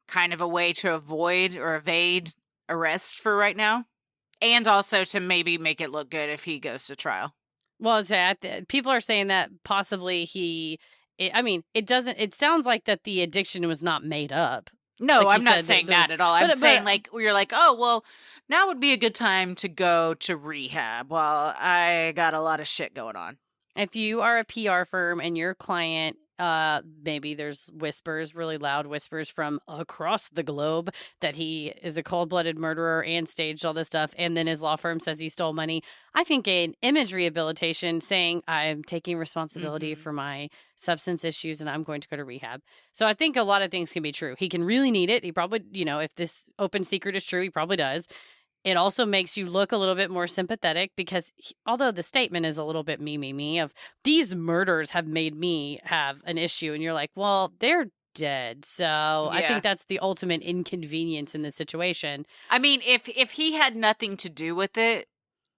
kind of a way to avoid or evade arrest for right now, and also to maybe make it look good if he goes to trial? Well, people are saying that possibly it sounds like that the addiction was not made up. No, like I'm not saying that at all. I'm saying like, you're like, oh, well, now would be a good time to go to rehab. Well, I got a lot of shit going on. If you are a PR firm and your client, maybe there's really loud whispers from across the globe that he is a cold-blooded murderer and staged all this stuff, and then his law firm says he stole money. I think an image rehabilitation saying, I'm taking responsibility for my substance issues and I'm going to go to rehab. So I think a lot of things can be true. He can really need it. He probably, if this open secret is true, he probably does. It also makes you look a little bit more sympathetic because although the statement is a little bit me of these murders have made me have an issue, and you're like, well, they're dead. So I think that's the ultimate inconvenience in this situation. I mean, if he had nothing to do with it,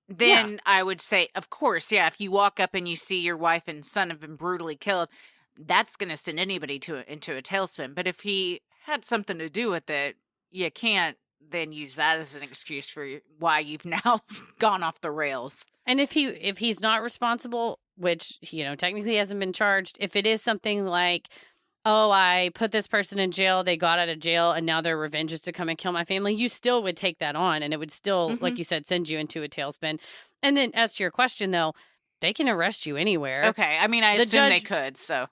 then I would say, of course, yeah, if you walk up and you see your wife and son have been brutally killed, that's going to send anybody into a tailspin. But if he had something to do with it, you can't then use that as an excuse for why you've now gone off the rails. And if he's not responsible, which, you know, technically hasn't been charged, if it is something like, oh, I put this person in jail, they got out of jail, and now their revenge is to come and kill my family, you still would take that on, and it would still, like you said, send you into a tailspin. And then as to your question, though, they can arrest you anywhere. Okay. I mean, I assume they could, so.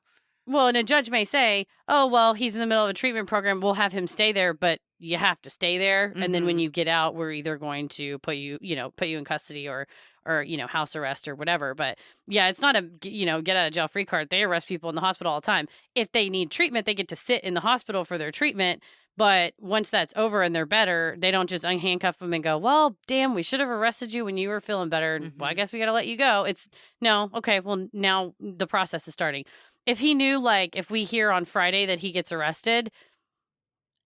Well, and a judge may say, oh, well, he's in the middle of a treatment program, we'll have him stay there, but you have to stay there. And then when you get out, we're either going to put you in custody or house arrest or whatever. But yeah, it's not a, get out of jail free card. They arrest people in the hospital all the time. If they need treatment, they get to sit in the hospital for their treatment. But once that's over and they're better, they don't just unhandcuff them and go, well, damn, we should have arrested you when you were feeling better. Well, I guess we got to let you go. It's no. Okay. Well, now the process is starting. If he knew, like, if we hear on Friday that he gets arrested,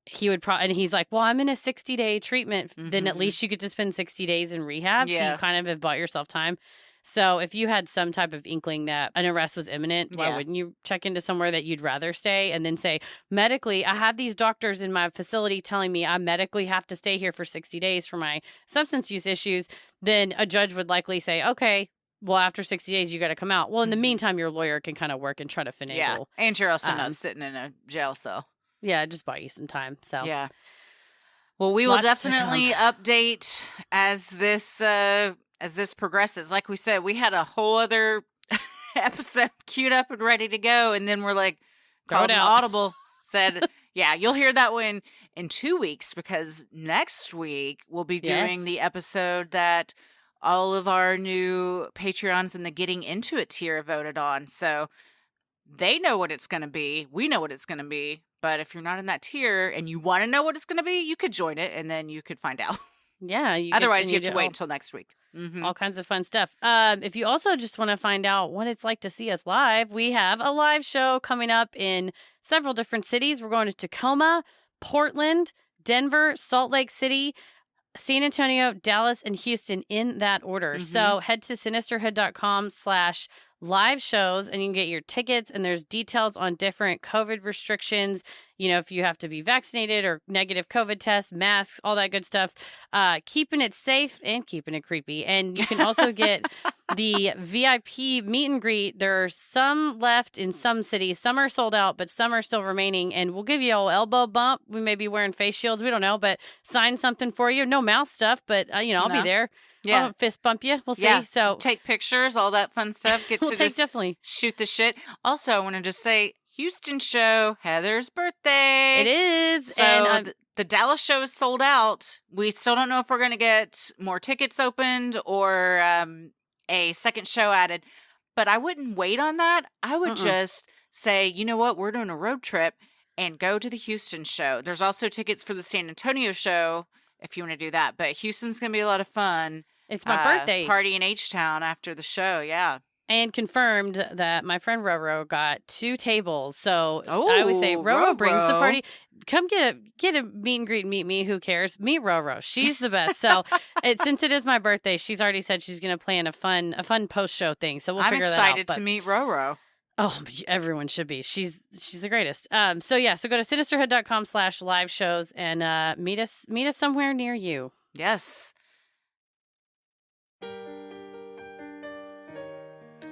he would and he's like, well, I'm in a 60-day treatment. Then at least you get to spend 60 days in rehab. Yeah. So you kind of have bought yourself time. So if you had some type of inkling that an arrest was imminent, why wouldn't you check into somewhere that you'd rather stay and then say, medically, I have these doctors in my facility telling me I medically have to stay here for 60 days for my substance use issues. Then a judge would likely say, okay, well, after 60 days, you got to come out. Well, in the meantime, your lawyer can kind of work and try to finagle. Yeah, and you're also not sitting in a jail cell. Yeah, just buy you some time. So yeah. Well, we will definitely update as this progresses. Like we said, we had a whole other episode queued up and ready to go, and then we're like, called an audible, said, yeah, you'll hear that one in 2 weeks, because next week we'll be doing the episode that all of our new Patreons in the Getting Into It tier voted on. So they know what it's going to be. We know what it's going to be. But if you're not in that tier and you want to know what it's going to be, you could join it and then you could find out. Yeah. Otherwise, you have to wait until next week. All kinds of fun stuff. If you also just want to find out what it's like to see us live, we have a live show coming up in several different cities. We're going to Tacoma, Portland, Denver, Salt Lake City, San Antonio, Dallas, and Houston in that order. So head to sinisterhood.com/live shows and you can get your tickets, and there's details on different COVID restrictions. You know, if you have to be vaccinated or negative COVID tests, masks, all that good stuff. Keeping it safe and keeping it creepy. And you can also get the VIP meet and greet. There are some left in some cities. Some are sold out, but some are still remaining. And we'll give you an elbow bump. We may be wearing face shields. We don't know, but sign something for you. No mouth stuff, but, I'll be there. Yeah. I'll fist bump you. We'll see. Yeah. So take pictures, all that fun stuff. Get to definitely shoot the shit. Also, I want to just say, Houston show, Heather's birthday. It is. So and the Dallas show is sold out. We still don't know if we're going to get more tickets opened or a second show added. But I wouldn't wait on that. I would just say, you know what? We're doing a road trip and go to the Houston show. There's also tickets for the San Antonio show if you want to do that. But Houston's going to be a lot of fun. It's my birthday. Party in H-Town after the show. Yeah. And confirmed that my friend Roro got 2 tables. So I always say, Roro brings the party. Come get a meet and greet and meet me. Who cares? Meet Roro. She's the best. So since it is my birthday, she's already said she's going to plan a fun post-show thing. So we'll figure that out. I'm excited to meet Roro. Oh, everyone should be. She's the greatest. So go to sinisterhood.com/live shows and meet us somewhere near you. Yes.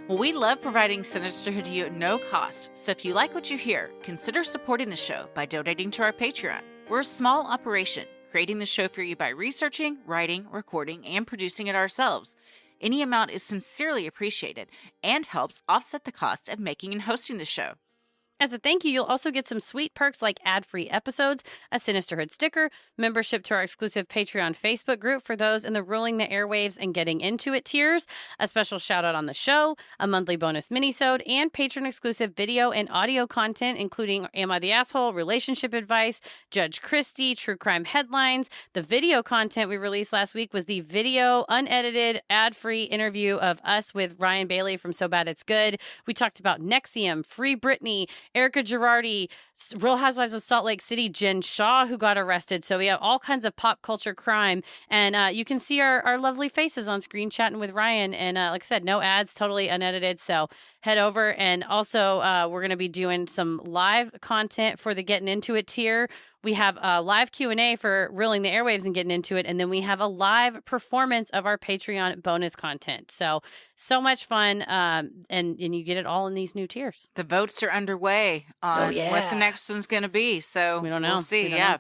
Well, we love providing Sinisterhood to you at no cost, so if you like what you hear, consider supporting the show by donating to our Patreon. We're a small operation, creating the show for you by researching, writing, recording, and producing it ourselves. Any amount is sincerely appreciated and helps offset the cost of making and hosting the show. As a thank you, you'll also get some sweet perks like ad-free episodes, a Sinisterhood sticker, membership to our exclusive Patreon Facebook group for those in the Ruling the Airwaves and Getting Into It tiers, a special shout-out on the show, a monthly bonus minisode, and patron-exclusive video and audio content, including Am I the Asshole?, relationship advice, Judge Christie, true crime headlines. The video content we released last week was the video, unedited, ad-free interview of us with Ryan Bailey from So Bad It's Good. We talked about NXIVM, Free Britney, Erica Girardi, Real Housewives of Salt Lake City, Jen Shaw, who got arrested. So we have all kinds of pop culture crime. And you can see our lovely faces on screen chatting with Ryan. And like I said, no ads, totally unedited. So head over. And also, we're going to be doing some live content for the Getting Into It tier. We have a live Q&A for Reeling the Airwaves and Getting Into It. And then we have a live performance of our Patreon bonus content. So much fun. And you get it all in these new tiers. The votes are underway on what the next one's going to be. So we don't know. We'll see. Yeah.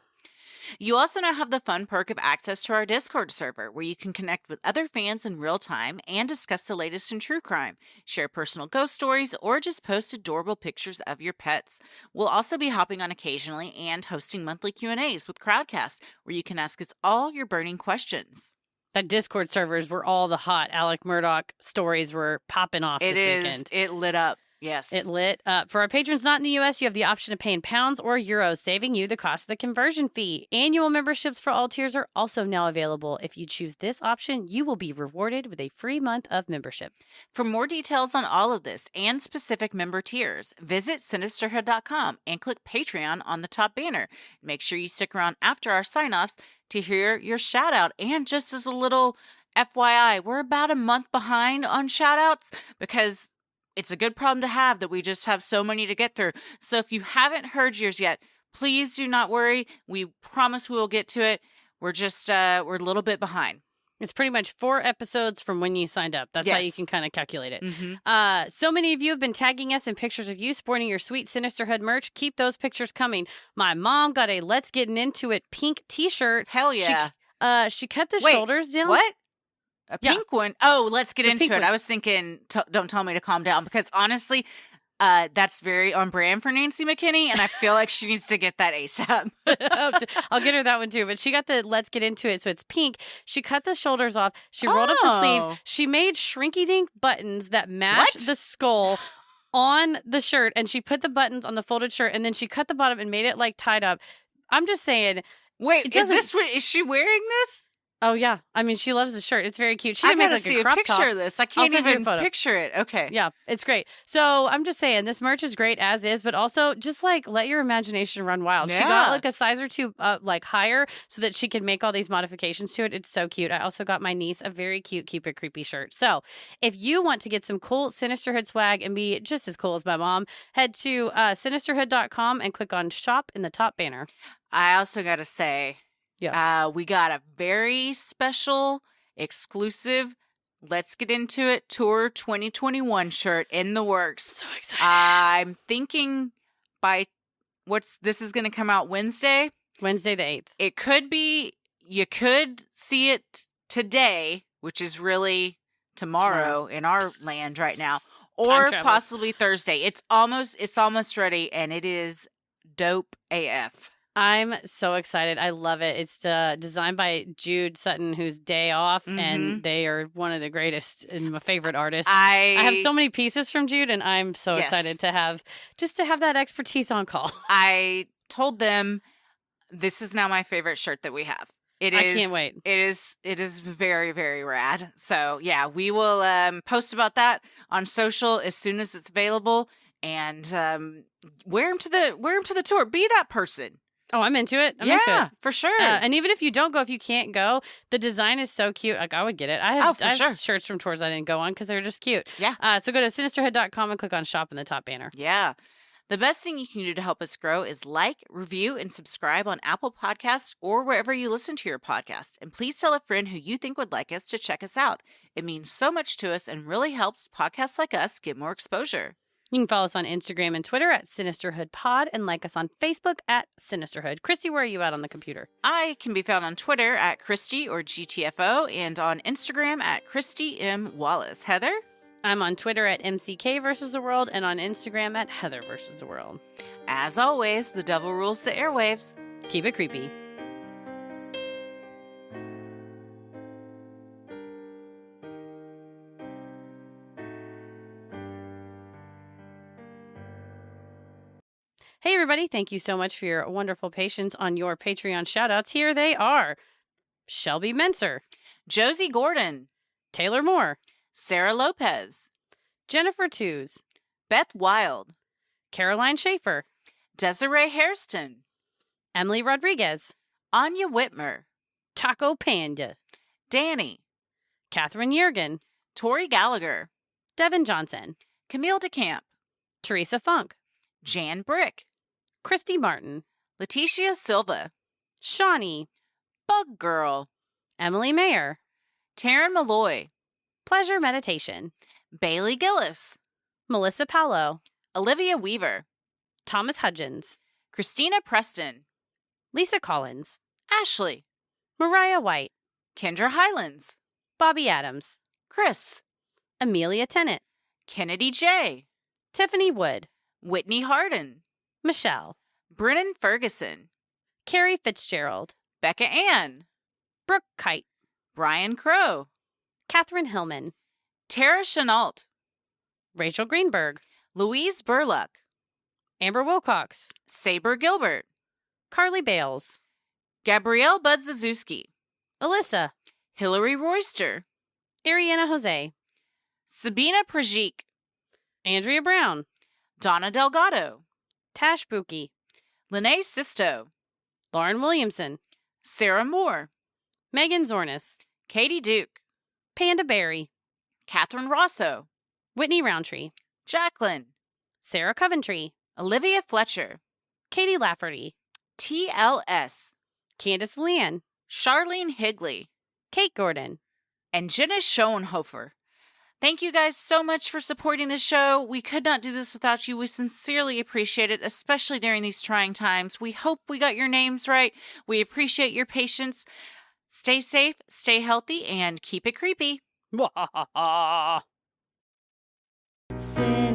You also now have the fun perk of access to our Discord server, where you can connect with other fans in real time and discuss the latest in true crime, share personal ghost stories, or just post adorable pictures of your pets. We'll also be hopping on occasionally and hosting monthly Q&As with Crowdcast, where you can ask us all your burning questions. That Discord servers were all the hot Alec Murdaugh stories were popping off this weekend. It lit up. Yes. It lit up. For our patrons not in the U.S., you have the option of paying pounds or euros, saving you the cost of the conversion fee. Annual memberships for all tiers are also now available. If you choose this option, you will be rewarded with a free month of membership. For more details on all of this and specific member tiers, visit Sinisterhood.com and click Patreon on the top banner. Make sure you stick around after our sign-offs to hear your shout-out. And just as a little FYI, we're about a month behind on shout-outs because it's a good problem to have that we just have so many to get through. So if you haven't heard yours yet, please do not worry. We promise we will get to it. We're just, we're a little bit behind. It's pretty much 4 episodes from when you signed up. That's how you can kind of calculate it. Mm-hmm. So many of you have been tagging us in pictures of you sporting your sweet Sinisterhood merch. Keep those pictures coming. My mom got a Let's Get Into It pink t-shirt. Hell yeah. She cut the shoulders down. What? A pink one? Oh, let's get into it. One. I was thinking, don't tell me to calm down, because honestly, that's very on brand for Nancy McKinney, and I feel like she needs to get that ASAP. I'll get her that one too. But she got the Let's Get Into It, so it's pink. She cut the shoulders off. She rolled up the sleeves. She made shrinky-dink buttons that match the skull on the shirt, and she put the buttons on the folded shirt, and then she cut the bottom and made it like tied up. I'm just saying. Wait, is she wearing this? Oh, yeah. I mean, she loves the shirt. It's very cute. She didn't make like a crop top. Picture of this. I can't even picture it. Okay. Yeah, it's great. So I'm just saying, this merch is great as is, but also just like let your imagination run wild. Yeah. She got like a size or 2 like higher so that she could make all these modifications to it. It's so cute. I also got my niece a very cute Keep It Creepy shirt. So if you want to get some cool Sinisterhood swag and be just as cool as my mom, head to Sinisterhood.com and click on shop in the top banner. I also got to say, yes. We got a very special, exclusive, Let's Get Into It Tour 2021 shirt in the works. So excited. I'm thinking this is going to come out Wednesday the 8th. It could be, you could see it today, which is really tomorrow in our land right now, or possibly Thursday. It's almost ready, and it is dope AF. I'm so excited. I love it. It's designed by Jude Sutton, who's day off, and they are one of the greatest and my favorite artists. I have so many pieces from Jude, and I'm so excited to have that expertise on call. I told them this is now my favorite shirt that we have. I can't wait. It is very, very rad. So yeah, we will post about that on social as soon as it's available, and wear them to the tour. Be that person. Oh, I'm into it. I'm into it. For sure. And even if you don't go, if you can't go, the design is so cute. Like, I would get it. I have shirts from tours I didn't go on because they're just cute. Yeah. So go to Sinisterhood.com and click on shop in the top banner. Yeah. The best thing you can do to help us grow is like, review, and subscribe on Apple Podcasts or wherever you listen to your podcast. And please tell a friend who you think would like us to check us out. It means so much to us and really helps podcasts like us get more exposure. You can follow us on Instagram and Twitter at SinisterhoodPod and like us on Facebook at Sinisterhood. Christy, where are you at on the computer? I can be found on Twitter at Christy or GTFO and on Instagram at Christy M. Wallace. Heather? I'm on Twitter at MCK versus the world and on Instagram at Heather versus the world. As always, the devil rules the airwaves. Keep it creepy. Hey, everybody. Thank you so much for your wonderful patience on your Patreon shoutouts. Here they are. Shelby Menser. Josie Gordon. Taylor Moore. Sarah Lopez. Jennifer Tews. Beth Wild. Caroline Schaefer. Desiree Hairston, Emily Rodriguez, Anya Whitmer, Taco Panda, Danny, Catherine Yergin, Tori Gallagher, Devin Johnson, Camille DeCamp, Teresa Funk, Jan Brick, Christy Martin, Leticia Silva, Shawnee, Bug Girl, Emily Mayer, Taryn Malloy, Pleasure Meditation, Bailey Gillis, Melissa Paolo, Olivia Weaver, Thomas Hudgens, Christina Preston, Lisa Collins, Ashley, Mariah White, Kendra Highlands, Bobby Adams, Chris, Amelia Tennant, Kennedy J, Tiffany Wood, Whitney Harden, Michelle, Brennan Ferguson, Carrie Fitzgerald, Becca Ann, Brooke Kite, Brian Crow, Catherine Hillman, Tara Chenault, Rachel Greenberg, Louise Burluck, Amber Wilcox, Saber Gilbert, Carly Bales, Gabrielle Budzazewski, Alyssa, Hillary Royster, Ariana Jose, Sabina Prajik, Andrea Brown, Donna Delgado, Tash Buki, Lene Sisto, Lauren Williamson, Sarah Moore, Megan Zornis, Katie Duke, Panda Berry, Catherine Rosso, Whitney Roundtree, Jacqueline, Sarah Coventry, Olivia Fletcher, Katie Lafferty, TLS, Candace Leanne, Charlene Higley, Kate Gordon. and Jenna Schoenhofer. Thank you guys so much for supporting the show. We could not do this without you. We sincerely appreciate it, especially during these trying times. We hope we got your names right. We appreciate your patience. Stay safe, stay healthy, and keep it creepy. Sinisterhood.